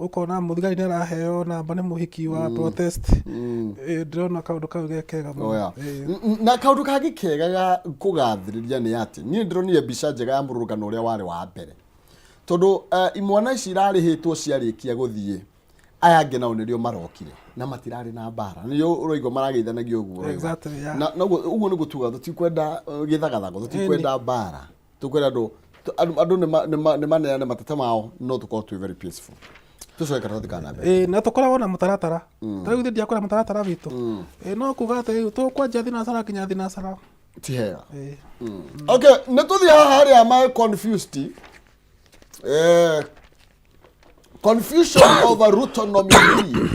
ukona muthigari nĩ araheo namba nĩ mũhiki wa protest. Ndĩrona kaũndũ kau gekega mũno. Na kaũndũ kangĩ kega ga kũgathĩrĩria nĩ atĩ niĩ ndĩronire mbica njega ya mũrũrũngano ũrĩa warĩ wa mbere tondũ imwana ici irarĩhĩtwo ciarĩkia gũthiĩ aya angĩ nao nĩrĩo marokire na matirarĩ na mbara nĩyo ũroigua marageithanagio ũguo. Na ũguo nĩguo tuga tũtikwenda gĩthagathago tũtikwenda mbara tũkwenda andũ nĩ maneane mateta mao no tũkorwo twĩ very peaceful. Na tũkoragwo na mũtaratara tarĩu thĩ ndiakora mũtaratara witũ no kuga atĩ tũkwanjia thinacara nginya thinacara ti hega. Okay, nĩ tũthiĩ haha harĩa ma confused confusion over Ruto nominees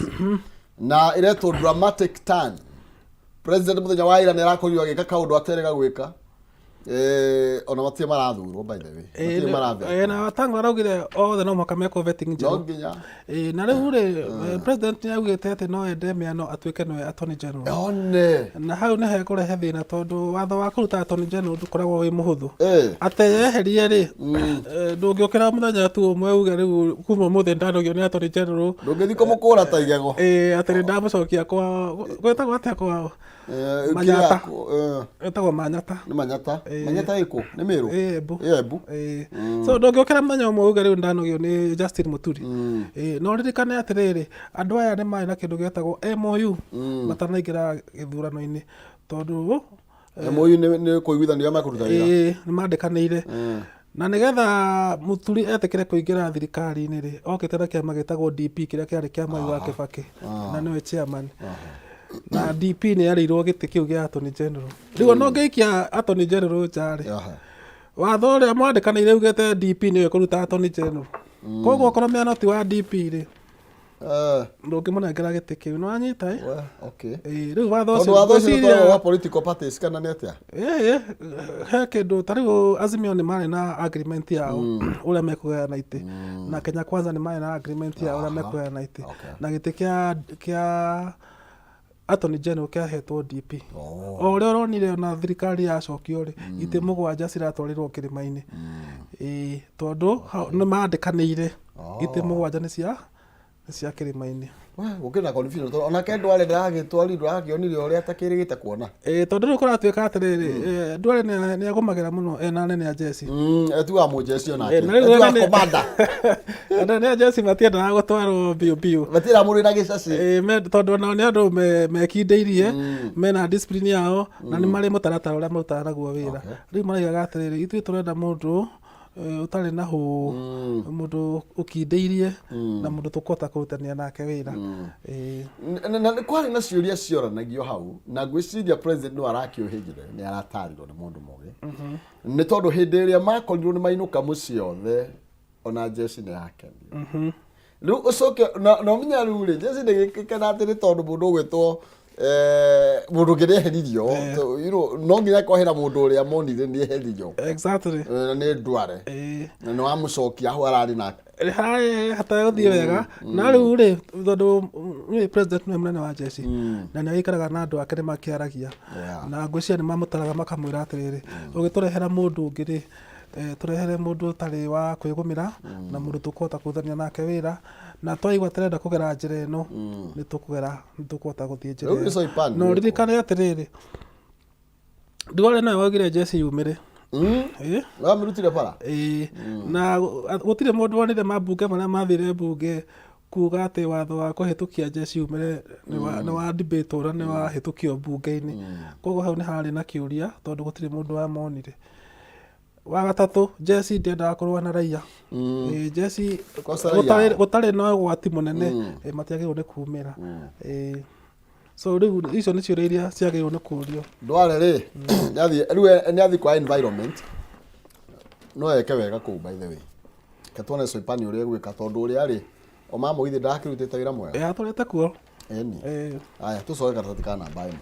na iretwo dramatic turn. President mũthenya wa ira nĩ arakorirwo agĩka kaũndũ aterega gwĩka ona matie marathurwo by the way matie marathurwo na Wetang'ula araugire othe no mũhaka mekwo vetting njerũ na rĩu rĩ president nĩ augĩte atĩ no ende mĩano atuĩke nĩwe attorney general na hau nĩ hekũrehe thĩna tondũ watho wa kũruta attorney general ndũkoragwo wĩ mũhũthũ atĩ yeherie rĩ ndũngĩũkĩra mũthenya tu ũmwe uge rĩu kuma mũthĩ ndanogio nĩ attorney general ndũngĩthiĩ kũmũkũra ta igego atĩ nĩ ndamũcokia kwa gwĩtagwo atĩa kwao Manyata etagwo Manyata nĩ Manyata Manyata ĩkũ nĩ Meru Embu so ndũngĩũkĩra mũthenya ũmwe uge rĩu ndanogio nĩ Justin Muturi no ririkane atĩrĩrĩ andũ aya nĩ marĩ na kĩndũ gĩtagwo MOU matanaingĩra gĩthurano-inĩ tondũ MOU nĩ kũiguithania makũruta wĩra nĩ mandĩkanĩire na nĩgetha Muturi etĩkĩre kũingĩra thirikari-inĩ rĩ okĩte na kĩama gĩtagwo DP kĩrĩa kĩarĩ kĩa Mwai wa Kĩbakĩ na nĩwe chairman na DP nĩ yarĩirwo gĩtĩ kĩu gĩa attorney general rĩu no ngĩikia attorney general njarĩ watho ũrĩa mwandĩkanĩire ugĩte DP nĩwe kũruta attorney general koguo okorwo mĩano ti wa DP rĩ ndũngĩmũnengera gĩtĩ kĩu nĩ wanyita rĩu watho ũcio wa political parties kana nĩ atĩa he kĩndũ ta rĩu Azimio nĩ marĩ na agreement yao ũrĩa mekũgayana itĩ na Kenya Kwanza nĩ marĩ na agreement yao ũrĩa mekũgayana itĩ na gĩtĩ kĩa attorney general kĩahetwo DP o ũrĩa ũronire na thirikari yacokio rĩ itĩ mũgwanja ciratwarirwo kĩrĩma-inĩ tondũ nĩ mandĩkanĩire itĩ mũgwanja nĩ cia kĩrĩma-inĩ gũkĩra confusion ona kendo wale ndagĩtwarirwo akĩonire ũrĩa atakĩrĩgĩte kuona tondũ rĩu kũratuĩka atĩrĩrĩ Duale nĩ agũmagĩra mũno ena nene a jeshi etuga mũjeshi onake etuga komanda nene a jeshi matiendaga gũtwarwo biũ biũ matira mũrĩ na gĩcaci tondũ nao nĩ andũ mekindĩirie mena discipline yao na nĩ marĩ mũtaratara ũrĩa marutaga naguo wĩra rĩu maraigaga atĩrĩrĩ ithuĩ tũrenda mũndũ utarĩ na hũ mũndũ ũkindĩirie na mũndũ tũkũhota kũrutania nake wĩra na kwarĩ na ciũria cioranagio hau na ngwĩciria president no arakĩũhĩgire nĩ aratarirwo nĩ mũndũ mũgĩ nĩ tondũ hĩndĩ ĩrĩa makorirwo nĩ mainũka mũciĩ othe ona jeshi nĩ yakenio rĩu ũcoke na ũmenya rĩu rĩ jeshi ndĩgĩkena atĩ nĩ tondũ mũndũ ũgwĩtwo mundu ngire heririo no nginya kwahera mundu uria monire ni heririo exactly na ni ndware na no amucokia ho arari na hata guthie wega na riu ri tondu ni president ni munene wa jeshi na ni aikaraga na andu ake ni makiaragia na ngwiciria ni mamutaraga makamwira atiriri ugiturehera mundu ngiri turehere mundu tari wa kwigumira na mundu tukuhota kuthania nake wira na twaigua turenda kugera njira ino ni tukuhota guthie njira no ririkane atiriri Duale nawe wagire jeshi yumire wa mirutire para na gutire mundu wonire mabunge maria mathire bunge kuga ati watho wa kuhitukia jeshi yumire ni wa debate ura ni wa hitukio bunge-ini koguo hau ni hari na kiuria tondu gutire mundu wa monire wa gatatu jeshi ndiendaga kurua na raia jeshi gutari no gwati munene matiagirwo ni kumira so riu icio ni ciuria iria ciagirwo ni kurio Duale ri niathi kwa environment no eke wega ku by the way katone Soipani uria gwika tondu uria ri o mama ithi ndakirutite wira mwega aturete kuo eni aya tucoke karatatikana mbae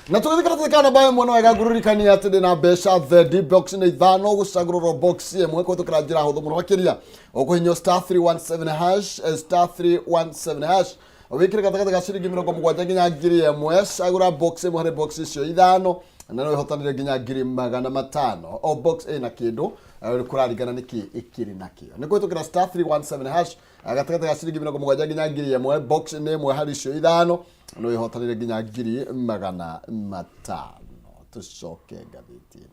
na tuthikaratikana mbae mwana wega nguririkania ati ndina mbeca the box ni ithano gucagurwo box imwe kutukira njira huthu muno makiria ukuhinyo *317# wikire gatagata ga ciringi 70 nginya ngiri imwe cagura box imwe hari box icio ithano na no ihotanire nginya ngiri 500 o box ina kindu kurarigana niki ikiri nakio ni kwitukira *317# gatagata ga ciringi 70 nginya ngiri imwe box ni imwe hari icio ithano no ihotanire nginya ngiri 500 tucoke ngathitini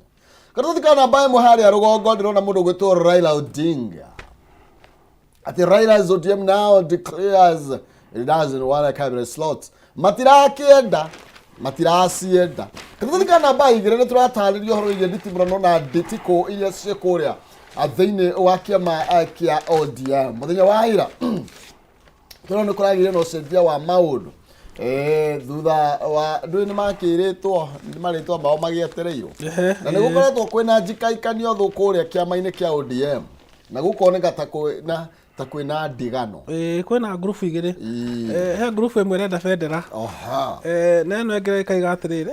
karathikana mbae muhari ya rugongo ndirona mundu gwitwo Raila Odinga ati Raila ODM now declares it doesn't want a cabinet slot matirakienda matirasienda karathikana mbae igire ni turataririo horo ile nditimurano na nditiko ile cikuria athiini wa kiama kia ODM muthenya wa ira turone kuragire no cenjia wa maundu thutha wa ndu ni makiritwo ni maritwa bao magietereirwo na ni gukoretwo kwina njikaikanio thukuria kiama-ini kia ODM na gukoneka ta kwina ndigano kwina group igiri he group imwe renda federa na eno engire ikaiga atiriri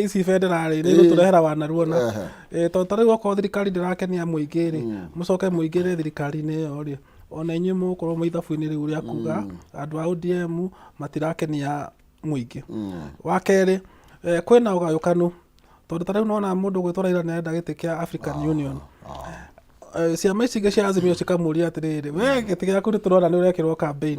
ici federa ri ni guturehera wanaruona to tariu oko thirikari ndirakenia muingi ri mucoke muingi ri thirikari-ini iyo ri ona inyu mukorwo muithabu-ini riu ria kuga andu a ODM matirakenia muingi wa keri kwina ugayukanu tondu tariu nona mundu gwitwa Raila ni enda giti kia African Union ciama ici ingĩ cia Azimio cikamuria atiriri we gĩtĩ gĩaku nĩ tũrona nĩ ũrekĩrwo campaign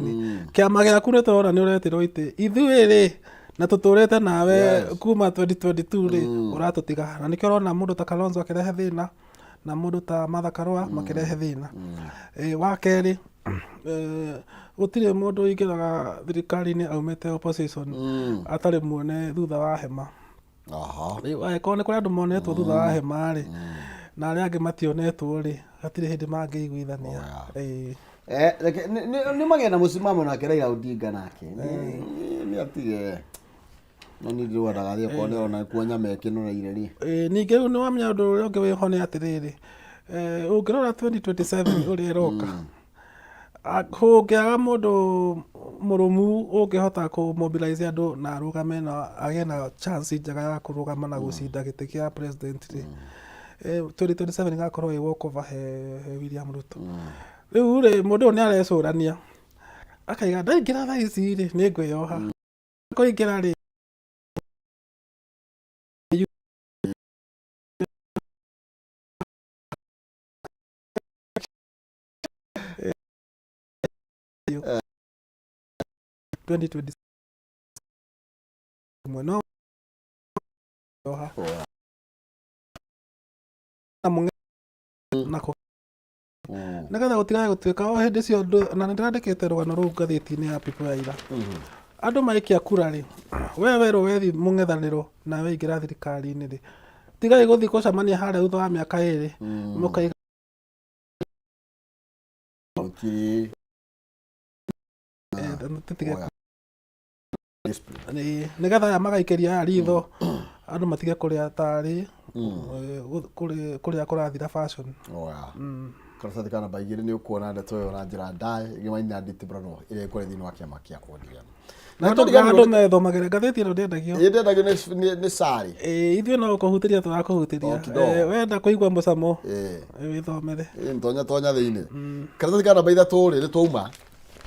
kĩama gĩaku nĩ tũrona nĩ ũretirwo itĩ ithuĩ rĩ na tũtũrĩte nawe kuma 2022 rĩ ũratũtiga na nĩkĩo ũrona mũndũ ta Kalonzo akĩrehe thĩna na mũndũ ta Martha Karua makĩrehe thĩna wa kerĩ gũtirĩ mũndũ ingĩraga thirikari-inĩ aumĩte opposition atarĩ muone thutha wa hema angĩkorwo nĩ kũrĩ andũ monetwo thutha wa hema rĩ na arĩa angĩ mationetwo rĩ hatirĩ hĩndĩ mangĩiguithania nĩ magĩa na mũsimamo nake Raila Odinga nake nĩ atige no nĩ ndĩrwendaga thiĩ okorwo nĩ ona kuo nyama ĩkĩnoreire rĩ ningĩ rĩu nĩ wamenya ũndũ ũrĩa ũngĩ wĩho nĩ atĩrĩrĩ ũngĩrora 2027 ũrĩa ĩroka hũngĩaga mũndũ mũrũmu ũngĩhota kũmobilize andũ na arũgame na agĩe na chance njega ya kũrũgama na gũcinda gĩtĩ kĩa president rĩ 2027 igakorwo ĩ walk over he William Ruto rĩu rĩ mũndũ ũyũ nĩ arecũrania akaiga ndaingĩra thaa ici rĩ nĩ ngwĩyoha kũingĩra rĩ no nako nĩgetha gũtigae gũtuĩka o hĩndĩ ciothe na nĩndĩrandĩkĩte rũgano rũu ngathĩti-inĩ ya People ya ira andũ maikia kura rĩ we werwo wethi mũng'ethanĩro na weingĩra thirikari-inĩ rĩ tigai gũthiĩ gũcemania harĩa thutha wa mĩaka ĩrĩ mũkaiga nĩgetha aya magaikĩria aya ritho andũ matige kũrĩa tarĩ kũrĩa kũrathira fashion karathikana baigire nĩ ũkuona ndeto ĩyo na njĩra ndaĩ ĩgĩmaina nditibrano ĩrĩa ĩkũrĩ thĩinĩ wa kĩama kĩa ODM Na andũ methomagĩra ngathĩti ĩno ndĩendagio. Ndĩendagio nĩ Sari. Ithuĩ no kũhutĩria tũrakũhutĩria. Wenda kũigua mũcamo wĩthomere. Tonya thĩinĩ. Karatathi ka namba 3 nĩ twauma.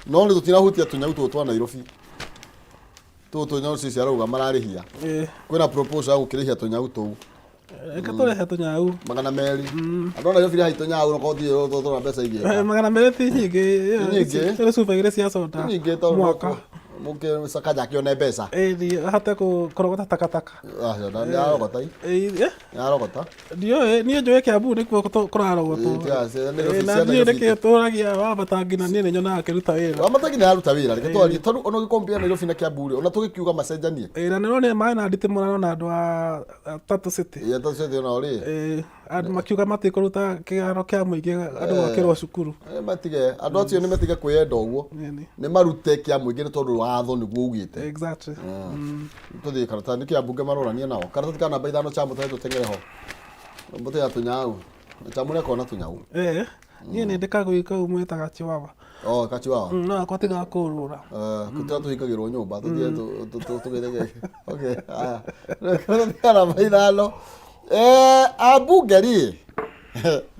No nĩ tũtinahutia tũnyau tũtũ twa Nairobi. Tũnyau cici arauga mararĩhia. Kwĩna proposal ya gũkĩrĩhia tũnyau tũu. Eka tũrehe tũnyau 200. Andũ Nairobi rĩ tũnyau no kothiĩ tũtũra mbeca ingĩ. 200 ti nyingĩ. Nĩ super igĩrĩ cia soda. Mwaka. Mũke sakaja kĩone mbeca. Ahate kũrogota takataka. Nĩ arogota. Nĩ arogota. Niĩ njũĩ Kiambu nĩkuo kũrarogotwo. Na niĩ nĩkĩo tũragia Wamatangi na niĩ nĩ nyonaga akĩruta wĩra. Wamatangi nĩ aruta wĩra. Reke twarie tondũ ona ũgĩkompia Nairobi na Kiambu rĩ ona tũgĩkiuga macenjanie. Na nĩ ronire maĩ na nditimũrano na andũ a Tatu City. Tatu City ona rĩ. Andũ makiuga matikũruta kĩgaro kĩa mũingĩ andũ gwakĩrwo cukuru. Matige andũ acio nĩ matige kwĩenda ũguo. Nĩ marute kĩa mũingĩ nĩ tondũ watho nĩguo ugĩte. Exactly. Tũthiĩ karatathi nĩ Kiambu ngemarorania nao. Karatathi ka namba 5 cha mũtare tũtengere ho. Mbũtĩ ya tũnyau. Chamũrĩa kona tũnyau. Niĩ nĩ ndĩkagwĩka umwĩtaga Chiwawa. Kachiwawa. No akwa tigakũrũra. Kũtira tũhingagĩrwo nyũmba tũthiĩ tũgĩthege. Okay. Karatathi ka namba 5. Ambunge rĩ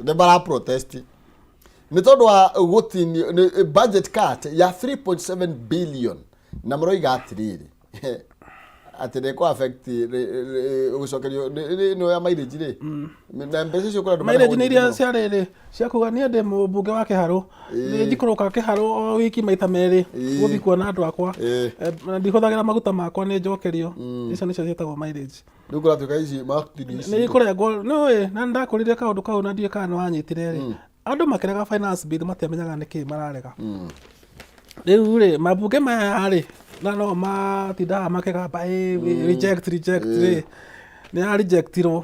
nĩ bara protest nĩ tondũ wa gũtinio budget cut ya 3.7 billion na maroiga atĩrĩrĩ atĩ nĩ kũ affect gũcokerio nĩ ya mileage rĩ na mbeca icio kũrĩa mileage nĩ iria ciarĩ cia kuga niĩ ndĩ mũmbunge wa Kĩharũ nĩ njikũrũka Kĩharũ o wiki maita merĩ gũthiĩ kuona andũ akwa na ndihũthagĩra maguta makwa nĩ njokerio icio nĩcio ciĩtagwo mileage. Rĩu kũratuĩka ici nĩ ikũrengwo nĩũĩ na nĩndakũrire kaũndũ kau na ndiũĩ kana nĩwanyitire rĩ andũ makĩrega finance bill matiamenyaga nĩkĩ mararega. Rĩu rĩ mambunge maya rĩ na no matindaga makĩgamba reject rĩ nĩ ya rejectirwo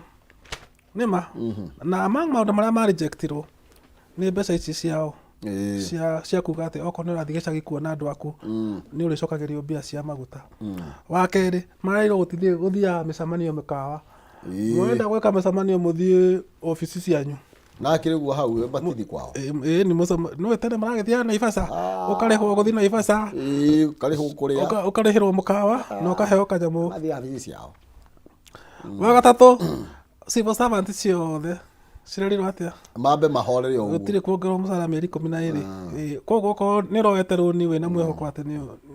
nĩma na maũndũ marĩa ma rejectirwo nĩ mbeca ici ciao cia kuga atĩ okorwo nĩ ũrathiĩ gĩcagi kuona andũ aku nĩ ũrĩcokagĩrio mbia cia maguta. Wa kerĩ marairwo gũthiaga mĩcemanio mĩkawa mwenda gwĩka mĩcemanio mũthiĩ obici cianyu na kĩrĩguo hau batithi kwao nĩ no tene maragĩthiaga Naivasha ũkarĩhwo gũthiĩ Naivasha ũkarĩhwo kũrĩa ũkarĩhĩrwo mũkawa na ũkaheo kanyamũ mathiĩ obici ciao. Wa gatatũ civil servant ciothe cirerirwo atĩa mambe mahorere ũguo gũtirĩ kuongererwo mũcara mĩeri 12 koguo okorwo nĩ ũroete rũni wĩna mwĩhoko atĩ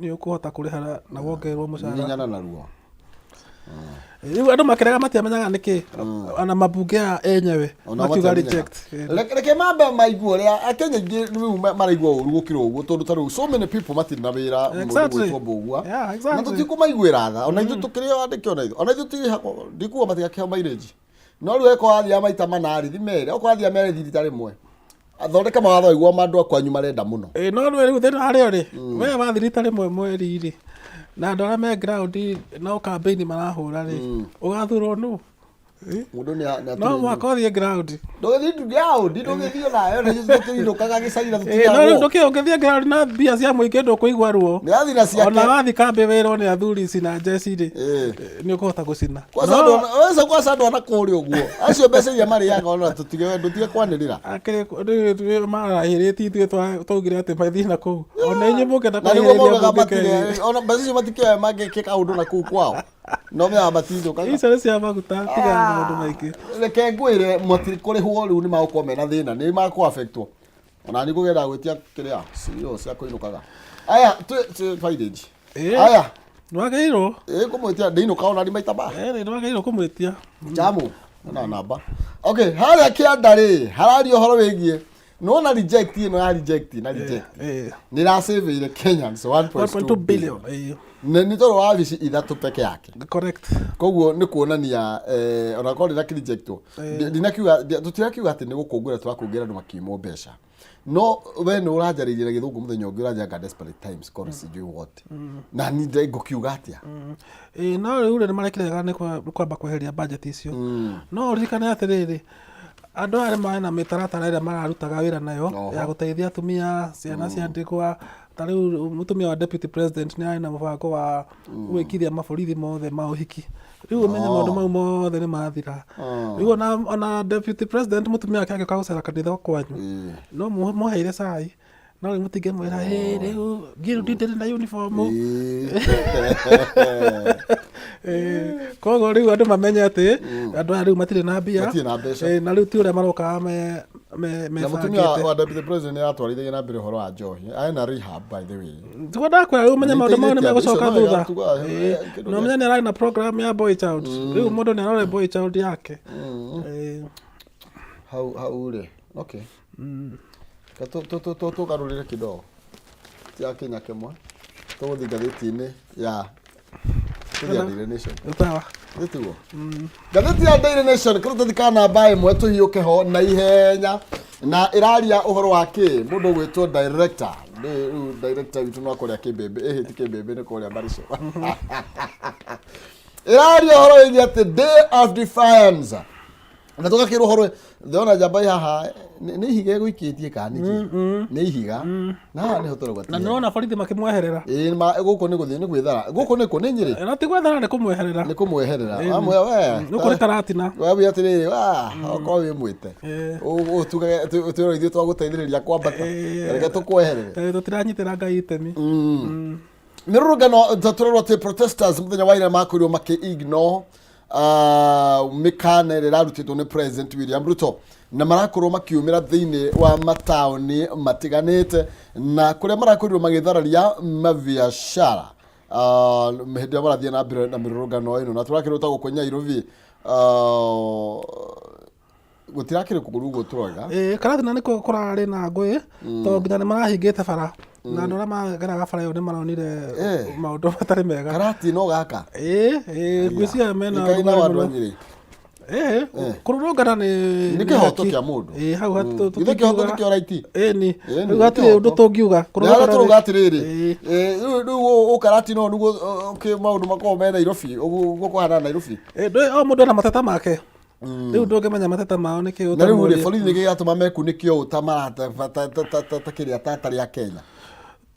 nĩ ũkũhota kũrĩha na wongererwo mũcara nyana naruo. Rĩu andũ makĩrega matiamenyaga nĩkĩ ona mambunge enyewe makiuga reject. Reke mambe maigua ũrĩa Akenya aingĩ rĩu maraigua ũru gũkĩra ũguo tondũ ta rĩu so many people matirĩ na wĩra mũndũ gwĩtwo mbũgua na tũtikũmaiguĩra tha ona ithuĩ tũkĩrĩ andĩke ona ithuĩ tũrĩ ndikuga matigakĩheo mileage no rĩu eko athiĩ maita manarĩ thimere okorwo athiĩ mere thirita rĩmwe athondeka mawatho iguo andũ akwanyu marenda mũno. No rĩu thĩna harĩa rĩ we wathiĩ rita rĩmwe mweri rĩ na andũ arĩa me ground no campaign marahũra rĩ ũgathurwo nũ mũndũ nĩ no mwaka ũthiĩ ground ndũgĩthiĩ ground ndũgĩthiĩ nayo na tũtirindũkaga gĩcagi na tũtiragwo no ũngĩthiĩ ground na mbia cia mũingĩ ndũkũigua ruo nĩathiĩ na ciake ona wathiĩ kambĩ wĩrwo nĩ athuri ici na njeci rĩ nĩ ũkũhota gũcina kwaca andũ ana kũrĩa ũguo acio mbeca iria marĩaga ona tũtige kwanĩrĩra marahĩrĩtie ithuĩ twaugire atĩ mathiĩ na kũu ona inyuĩ mũngĩenda kwahĩrĩria ona mbeca icio matikĩoya mangĩka ũndũ na kũu kwao no me abatithũkaga icio nĩ cia maguta tiga maũndũ maingĩ. Reke ngwĩre kũrĩhwo rĩu nĩ magũkorwo mena thĩna nĩ magũkorwo affectwo ona nĩ kũgenda gwĩtia kĩrĩa CEO cia kũinũkaga aya bairĩji aya nĩwagĩrĩirwo kũmwĩtia ndĩinũka ona maita ba nĩwagĩrĩirwo kũmwĩtia jamu na namba. Okay harĩa kĩanda rĩ harario ũhoro wĩgiĩ nona reject ĩno ya reject nĩ racĩvĩire Kenyans 1.2 billion nĩ tondũ wa wabici ithatũ peke yake. Correct. Koguo nĩ kuonania ona korwo ndĩna rejectwo tũtirakiuga atĩ nĩ gũkũngũĩra tũrakũngũĩra andũ makiumwo mbeca no we nĩ ũranjarĩirie na gĩthũngũ mũthenya ũngĩ ũranjanga desperate times korwo sijui what na nĩ ngũkiuga atĩa no rĩu nĩ marekĩrega nĩ kwamba kweheria budget icio no ririkane atĩrĩrĩ andũ arĩa marĩ na mĩtaratara ĩrĩa mararutaga wĩra nayo ya gũteithia atumia ciana ciandĩkwa ta rĩu mũtumia wa deputy president nĩ arĩ na mũbango wa gwĩkithia maborithi mothe ma ũhiki rĩu ũmenye maũndũ mau mothe nĩ mathira rĩu ona deputy president mũtumia wake agĩũka gũcera kanitha kwanyu no mũheire cai no rä mutinge mwä rä u ngä ndä na uniform koguo rä u andå mamenye atä andå aya rä u matirä na mbia na rä u ti å rä a marokaga na mutumia wa deputy president atwarithagia na mbere horo wa njohi aena rehab by the way tuko ndakwä rä u menye maå ndå mau nä megåcoka thutha no menye nä ararä na program ya boy child rä u må ndå nä arore boy child yake hau rä okay tugarå rä re kidogo tia Kenya kemwe tå thi ngathä-inä ya Daily Nation Gätiguo ngathä-ti ya Daily Nation kå rä tå thikaga namba ĩmwe tå hiå ke ho na ihenya na ĩraria å horo wa kä må ndå gwä two director director witå no akå rä a kä mbembe hä ti kä mbembe nä kå rä a mbarico ĩraria å horo wä giä atä Day of Defiance na tå gakä rwo horo ndona njamba haha nä ihiga ĩgũikä kana nä ihiga na haha nä ho tå na nä borithi makä mweherera gå kå nä gå thiä nä gwä thara gå kå nä kå nä nyä rä na ti gwethara nä kå mweherera nä kå mweherera amwe we nä kå rä karatina wabia atä rä rä okorwo wä mwä te twä ro ithuä twagå teithä rä ria kwambata reke tå kweherere tå tiranyitä ra ngai itemi mä rå rå ngano tå rorwo atä protesters må thenya wa ira makwä rwo makä ignore mikana ĩrĩa ĩrarutĩtwo nĩ President William Ruto na marakorwo makiumĩra thĩinĩ wa mataũni matiganĩte na kũrĩa marakorirwo magĩthararia mabiacara hĩndĩ ĩrĩa marathiĩ na mbere na mĩrũrũngano ĩno na tũrakĩrwo ta gũkũ Nairobi gũtirakĩrĩ kũgũrũ ũguo tũroiga karatina nĩkuo kũrarĩ na ngũĩ tondũ nginya nĩ marahingĩte bara na andå arä a mageraga bara ä yo nä maronire maå ndå matarä mega karati no gaka ngwä cia mena kå rå rå ngana nä kä hoto kä a må ndå hau githä kä hoto nä kä oraiti ni rä u hatirä å ndå tå ngiuga tå rå ga atä rä rä rä u å karati no nä guo maå ndå makorwo me Nairobi gå kåhana Nairobi o må ndå ena mateta make rä u ndå ngä menya mateta mao nä kä na rä u rä borithi nä gä gatå ma mekunä kä o ta kä rä a tata rä a Kenya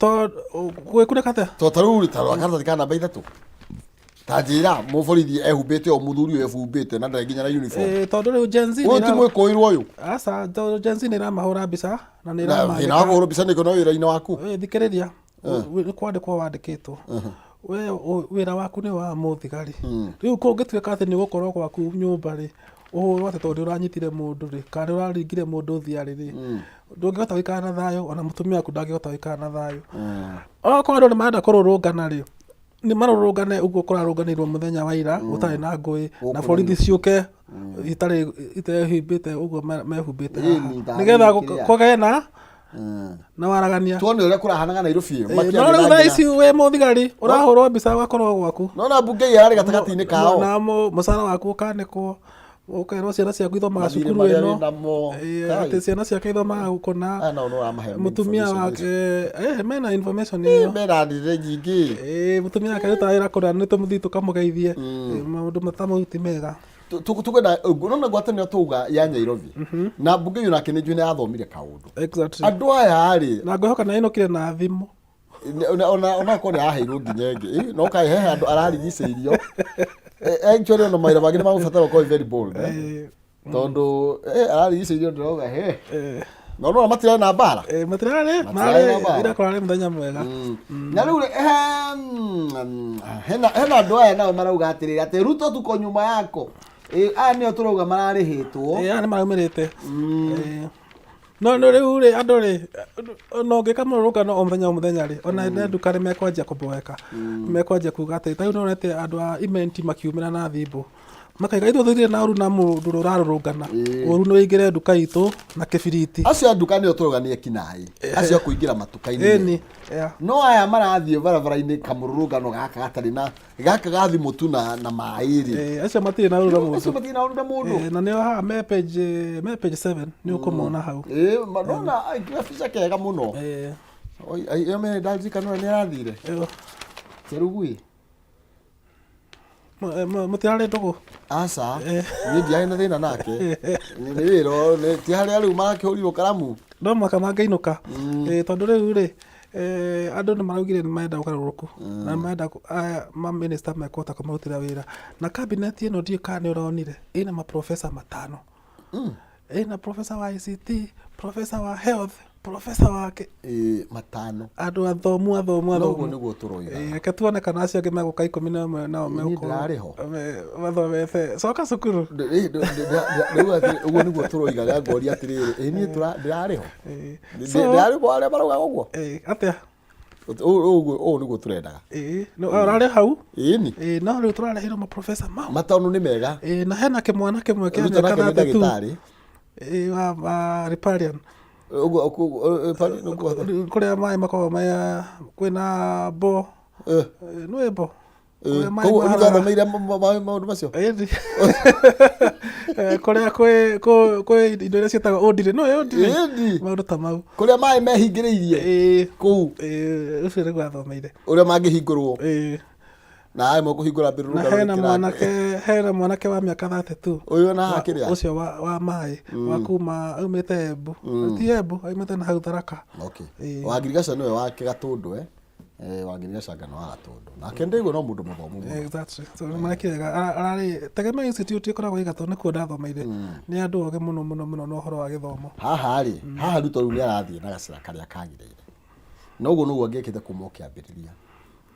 gwä kunä kate tarä u karatathi ka namba ithatå ta njä ra må borithi ehumbä te o må thuri å ehumbä te na ndarä nginya na uniform tondå rä u ti mwä kå ä rwo å yå aca nä ĩramahå ra mbica na nä thä na wa kå hå rwo mbica nä kå no wä ra-inä waku thikä rä ria nä kwandä kwo wandä kä two we wä ra waku nä wa må thigari rä u kå ngä tuä ka atä nä gå korwo gwaku nyå mba rä å hå rwo atä tondå nä å ranyitire må ndå rä kana nä å raringire må ndå thiarä rä ndå ngä hota gå ikara na thayå ona må tumia waku ndangä hota gå ikara na thayå okorwo andå nä marenda kå rå rå ngana rä nä marå rå ngane å guo kå rarå nganä irwo må thenya wa ira gå tarä na ngå ä na borithi ciå ke itehumbä te å guo mehumbä te nä getha kågä na waragania tuone ũrĩa kũrahanaga Nairobi no rĩu thaa ici wĩ mũthigari ũrahũrwo mbica wakorwo gwaku no mbunge yarĩ gatagatĩ-inĩ kao na mũcara waku ũkanĩkwo ũkerwo ciana ciaku ithomaga cukuru ĩno atĩ ciana ciake ithomaga gũkũna mũtumia wake mena information ĩyo mena ndĩrĩ nyingĩ mũtumia wake rĩu tarĩra kũrĩa nĩ tũmũthiĩ tũkamũgeithie maũndũ matamũruti mega tukwenda nona ngwatanĩro tuga ya Nairobi na mbunge ĩyo nake nĩ njũĩ nĩ yathomire kaũndũ andũ aya rĩ na ngwĩhoka na ĩno kire na thimũ ona korwo nĩ araheirwo nginya ĩngĩ no kaĩ he handũ ararigicĩirio actually ona mawĩra mangĩ nĩ magũbatara gũkorwo very bold tondũ ararigicĩirio ndĩrauga he no matirarĩ na mbara matirarĩ ira kũrarĩ mũthenya mwega na rĩu hena andũ aya nao marauga atĩrĩrĩ atĩ Ruto tuko nyuma yako aya nĩo tũrauga mararĩhĩtwo aya nĩ maraumĩrĩte no rĩu rĩ andũ rĩ no ngĩka mũrũrũngano o mũthenya rĩ ona nduka nĩ mekwanjia kũmboeka mekwanjia kuga atĩ ta rĩu nĩonete andũ a imenti makiumĩra na thimbo makaiga ithuthire na uru na mũndũ rũrarũrũngana ũru nĩ wĩingĩre nduka itũ na kĩbiriti acio nduka nĩo tũrũganie kinaĩ acio kũingĩra matuka-inĩ no aya marathiĩ barabara-inĩ kamũrũrũngano gaka gatarĩ na gaka gathi mũtu na maĩ rĩ acio matirĩ na ũru na mũndũ acio matirĩ na ũru na mũndũ na nĩo haha me page 7 nĩ ũkũmona hau ndona gabica kega mũno ĩyo me ndaririkanwo nĩ arathire Cherugui mũtirarĩ ndũgũ aca niĩ ndiarĩ na thĩna nake nĩ wĩra ti harĩa rĩu marakĩhũrirwo karamu no mũhaka mangĩinũka tondũ rĩu rĩ andũ nĩ maraugire nĩ marenda ũgarũrũku na marenda mamĩnĩsta mekũhota kũmarutĩra wĩra na kabineti ĩno ndiũĩ kana nĩ ũronire ĩna maprofesa 5 ĩna profesa wa ICT, profesa wa health, professor wake matano andu athomu noguo niguo turoiga reke tuone kana acio angĩ megũka 11 nao ndĩrarĩho mathomete coka cukuru ũguo niguo turoigaga ngoria atĩrĩrĩ niĩ ndĩrarĩho ndĩrarĩho arĩa maraugaga ũguo atĩa ũguo niguo tũrendaga no ararĩ hau ĩni no rĩu tũrareheirwo maprofessor mau matano nĩ mega na hena kĩmwana kĩmwe kĩa mĩaka 3 wa riparian kũrĩa maĩ makoragwo maya kwĩna mbo nĩ mbo ũgathomeire maũndũ macio kũrĩa kwĩ indo iria ciĩtagwo ũndirĩ no ũndirĩ maũndũ ta mau kũrĩa maĩ mehingĩrĩirie kũu ũcio nĩguo athomeire ũrĩa mangĩhingũrwo na aĩ kũhingũra mbĩrũrũka hena mwanake wa mĩaka 32 ũyũ na hakĩrĩa ũcio wa maĩ wa kuma aumĩte Embu ti Embu aumĩte na hau Tharaka wa Ngirigaca nĩwe wake Gatũndũ wa Ngirigaca ngano wa Gatũndũ nake ndĩguo no mũndũ mũthomu exactly so nĩmarekĩrega ararĩ Tegemea Institute ĩkoragwo ĩgatũ nĩkuo ndathomeire nĩ andũ ogĩ mũno no ũhoro wa gĩthomo haha rĩu tondũ nĩ arathiĩ na gacĩra karĩa kagĩrĩire noguo nĩguo angĩkĩte kuma kĩambĩrĩria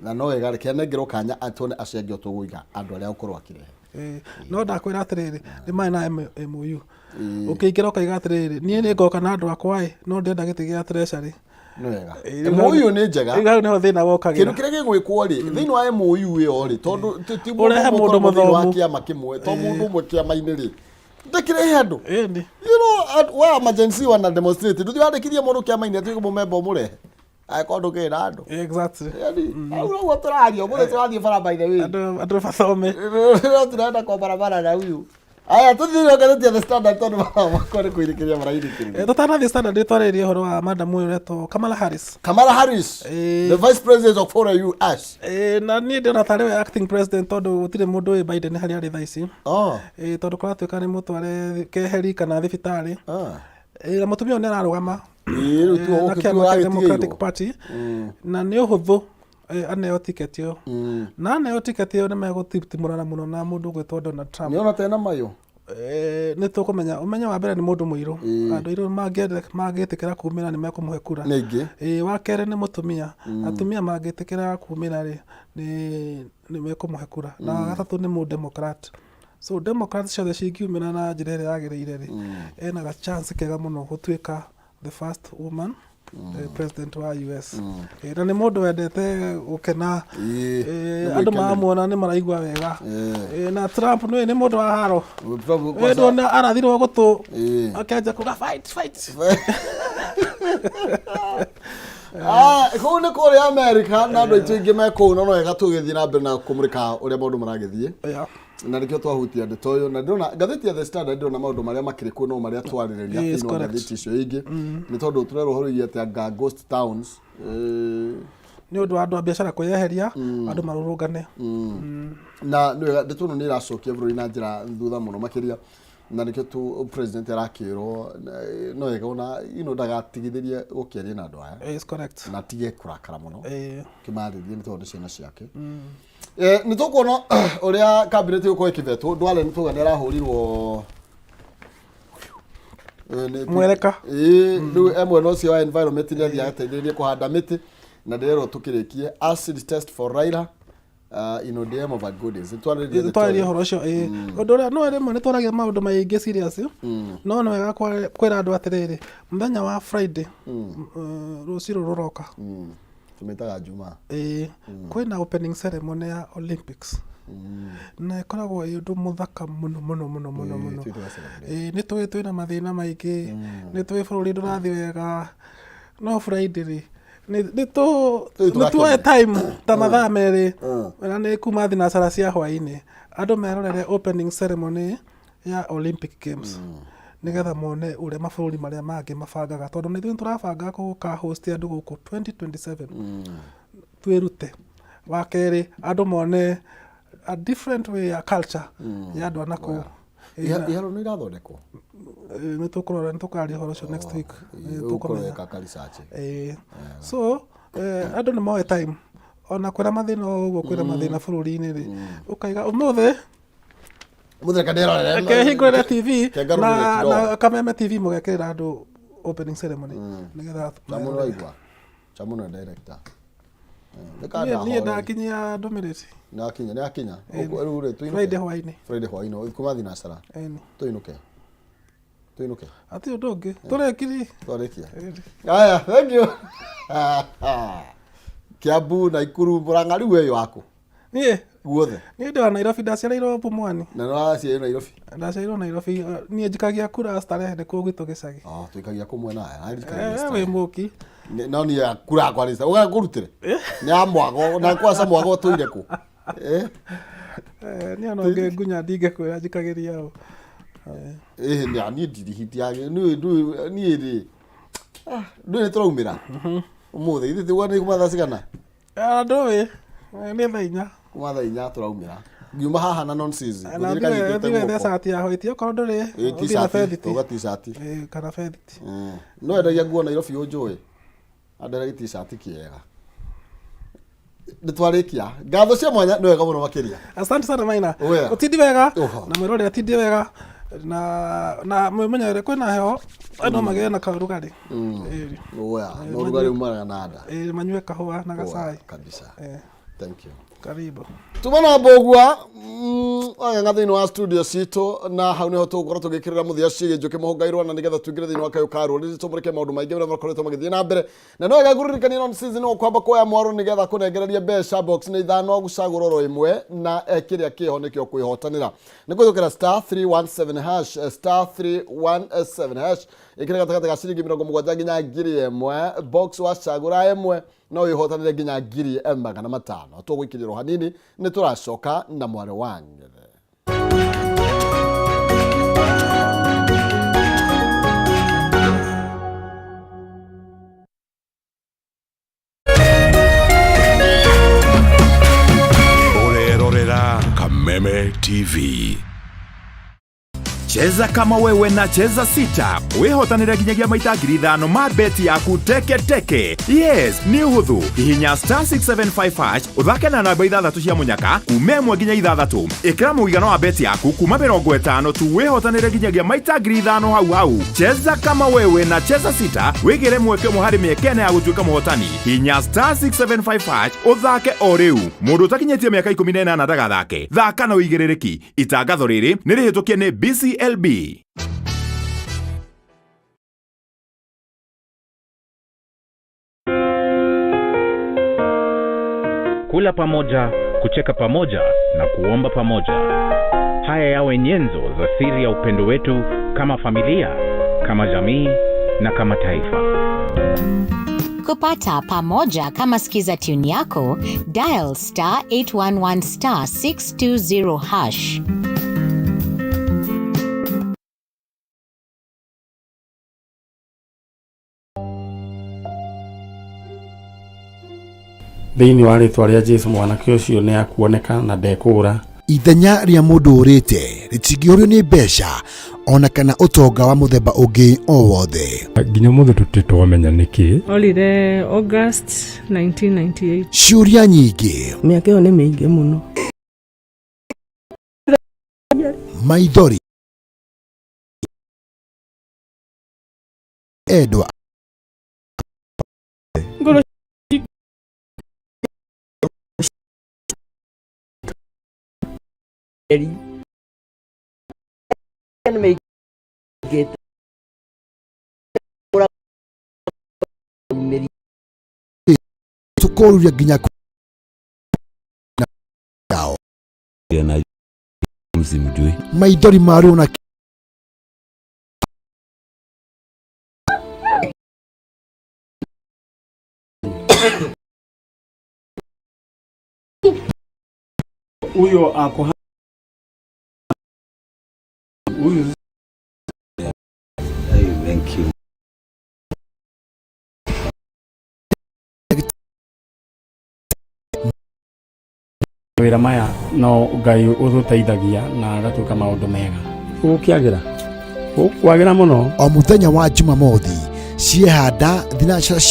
na no wega reke nengerwo kanya atone acenjio tũgũiga andũ arĩa ũkorwo akĩrehe no ndakwĩra atĩrĩrĩ nĩ maĩ na MOU ũkĩingĩra ũkaiga atĩrĩrĩ niĩ nĩ ngoka na andũ akwa no ndĩenda gĩtĩ gĩa treasury nĩ wega MOU nĩ njega hau nĩho thĩna wokagĩra kĩndũ kĩrĩa gĩgwĩkwo rĩ thĩinĩ wa MOU ĩyo rĩ tondũ ti mũndũ mũthomu wa kĩama kĩmwe to mũndũ ũmwe kĩama-inĩ rĩ ndĩkĩrehe andũ wa emergency wana demonstrate ndũthi wandĩkithie mũndũ kĩama-inĩ atuĩke mũmemba ũmũrehe akorwo ndũkĩra andũ exactly ũguo tũrario mũthĩ tũrathiĩ barabara wĩ andũ bathome no tũrenda kwa barabara na huyu aya tuthiire ngathĩti ya The Standard tondũ makore kũirĩkĩria marairĩkĩria tũtanathiĩ Standard twarĩrie ũhoro wa madam ũyũ ũretwo Kamala Harris the vice president of for US na niĩ ndĩona tarĩ we acting president tondũ gũtirĩ mũndũ ũĩ Biden harĩa arĩ thaa ici tondũ kũratuĩka nĩ mũtware keheri kana thibitarĩ na mũtumia ũyũ nĩ ararũgama na kĩama kĩa Democratic Party na nĩ ũhũthũ aneo tiketi ĩyo na aneo tiketi ĩyo nĩ megũtitimũrana mũno na mũndũ ũgwĩtwo Donald Trump nĩ ona tena mayũ nĩ tũkũmenya ũmenyo wa mbere nĩ mũndũ mũirũ andũ airũ mangĩtĩkĩra kumĩra nĩ mekũmũhe kura wa kerĩ nĩ mũtumia atumia mangĩtĩkĩra kumĩra rĩ nĩ mekũmũhe kura na gatatũ nĩ mũdemocrat so Democrats ciothe cingiumĩra na njĩra ĩrĩa yagĩrĩire rĩ ena ga chance kega mũno gũtuĩka the first woman president wa US na nĩ mũndũ wendete gũkena andũ mamuona nĩ maraigua wega na Trump nĩ mũndũ wa haro ndona arathirwo gũtũ akenja kuga fight kũu nĩ kũrĩa America na andũ aitũ aingĩ me kũu no wega tũgĩthiĩ na mbere na kũmũrĩka ũrĩa maũndũ maragĩthiĩ na nĩkĩo twahutia ndeto ĩyo na ndĩrona ngathĩti ya The Standard ndĩrona maũndũ marĩa makĩrĩ kuo no marĩa twarĩrĩria thĩinĩ wa ngathĩti icio ingĩ nĩ tondũ tũrerohorĩirie atĩ anga ghost towns nĩ ũndũ wa andũ a biacara kwĩyeheria andũ marũrũngane na ndeto ĩno nĩ ĩracokia bũrũri na njĩra thutha mũno makĩria na nĩkĩo tu president arakĩrwo no wega ona ndagatigithĩrie gũkĩaria na andũ aya na tige kũrakara mũno kĩmarĩrie nĩ tondũ nĩ ciana ciake nĩ tũkuona ũrĩa cabinet ĩgũkorwo ĩkĩbetwo Duale nĩ tũga nĩ arahũrirwo mwereka rĩu mwena ũcio wa environment nĩ athiĩ agateithĩrĩrie kũhanda mĩtĩ na ndĩrerwo tũkĩrĩkie acid test for Raila in the of good days twarĩrie ũhoro ũcio ũndũ ũrĩa no rĩmwe nĩ twaragia maũndũ maingĩ serious no nĩ wega kwĩra andũ atĩrĩrĩ mũthenya wa Friday rũciũ rũroka tumetaga Juma kwĩna opening ceremony ya Olympics na ĩkoragwo ĩ ũndũ mũthaka mũno nĩ tũĩ twĩna mathĩna maingĩ nĩ tũĩ bũrũri ndũrathiĩ wega no Friday rĩ nĩ tuoe time ta mathaa merĩ na nĩ kuma thinacara cia hwaĩ-inĩ andũ merorere opening ceremony ya Olympic Games nĩgetha mone ũrĩa mabũrũri marĩa mangĩ mabangaga tondũ nĩ ithuĩ tũrabanga gũka host andũ gũkũ 2027 twĩrute wa kerĩ andũ mone a different way ya culture ya andũ anakũu iharo nĩ irathondekwo nĩ tũkũrora nĩ tũkaria ũhoro ũcio next week so andũ nĩ moe time ona kwĩna mathĩna ũguo kwĩna mathĩna bũrũri-inĩ rĩ ũkaiga ũmũthĩ mũtheka nderorere kehingũrĩra TV na kameme TV mũgekĩrĩra andũ opening ceremony nigetha Chamuno director niĩ ndakinyia ndũmĩrĩri nĩ akinya Friday hwainĩ kuma thinacara tuinuke ati ũndũ ũngĩ tũrekia aya thank you Kiambu Naikuru Murang'a rĩu weyo wako niĩ guothe niĩ ndĩ wa Nairobi ndaciarĩirwo Pumwani na nĩwaciarĩirwo Nairobi ndaciarĩirwo Nairobi niĩ njikagia kura Starehe nĩ kũu gwitũ gĩcagi twikagia kũmwe nawe wĩ mũki no niĩ kura kwa rĩsa ũgakũrutĩre nĩ amwago na kwaca mwago tũire kũ niĩ ona ũngĩngunya ndingĩkwĩra njikagĩria ũ niĩ ndirihitiage niĩ rĩ nĩ tũraumĩra ũmũthĩ ithuĩ tiguo kuma thaa cigana ndũĩ nĩ thaa 4 kuma thaa 4 tũraumĩra ngiuma haha na nonsense thiĩ thecati ya hwaiti okorwo ndũrĩ ũthiĩ na t-shirt kana fediti no endagia nguo Nairobi ũnjũĩ andera t-shirt kĩega nĩtwarĩkia ngatho cia mwanya nĩ wega mũno makĩria asante sana Maina ũtindi wega na mwĩrore atindi wega na mwĩmenyerere kwĩna heho no magĩe na karugarĩ no rugarĩ umaga na nda manyue kahũa na gacai kabisa thank you karibu tumana mbogwa anga thĩinĩ wa studio citũ na hau nĩho tũgũkorwo tũgĩkĩrĩra mũthia cigĩ njũkĩ mũhũngairwo na nĩgetha tũingĩre thĩinĩ wa kayo karwo rĩrĩ tũmũrĩke maũndũ maingĩ marĩa makoretwo magĩthiĩ na mbere na no wega ngũririkanie no season no kwamba kuoya mwaro nĩgetha kũnengereria mbeca box nĩ ithano gũcagũra oro ĩmwe na kĩrĩa kĩho nĩkĩo kwĩhotanĩra nĩ gũthũkĩra *317# ĩkĩrĩ gatagatĩ ga ciringi 70 nginya 1,000 box wacagũra ĩmwe no ihotanire nginya 500 tũgũikĩrĩrwo hanini nĩ tũracoka na mware wanyu Urerorera Kameme TV. Cheza kama wewe na cheza sita. Wehotanira ginyagia maita 5,000 ma beti yaku teke. Yes, ni uhuthu. Ihinya *675# uthake na namba 6 cia munyaka kuma 1 nginya 6. Ikira muigano wa beti yaku kuma 50 tu wehotanira ginyagia maita 5,000 hau. Cheza kama wewe na cheza sita. Wigire mweke muhari miekene ya gutuika muhotani. Ihinya *675# uthake o riu. Mundu utakinyetie miaka 18 ndagathake. Thaka na uigirereki. Itangatho riri ni rihitukie ni BCLB. Kula pamoja, kucheka pamoja na kuomba pamoja. Haya yawe nyenzo za siri ya upendo wetu kama familia, kama jamii na kama taifa. Kupata pamoja kama sikiza tune yako, dial *811 *620#. Thĩinĩ wa rĩtwa rĩa Jesũ mwanake ũcio nĩ akuoneka na ndekũra. Ithenya rĩa mũndũ ũrĩte rĩtingĩũrio nĩ mbeca ona kana ũtonga wa mũthemba ũngĩ o wothe. Nginya mũthĩ tũtitwamenya nĩkĩ. Olire August 1998. Ciũria nyingĩ. Mĩaka ĩyo nĩ mĩingĩ mũno. Maithori. Edwa. Tukoruria nginya yao na mzimjui maithori maru na huyo ako huyo. Thank you. Wĩra maya no Ngai ũtũteithagia na agatuĩka maũndũ mega. Ũgũkĩagĩra mũno o mũthenya wa Jumamothi ciehanda thinacara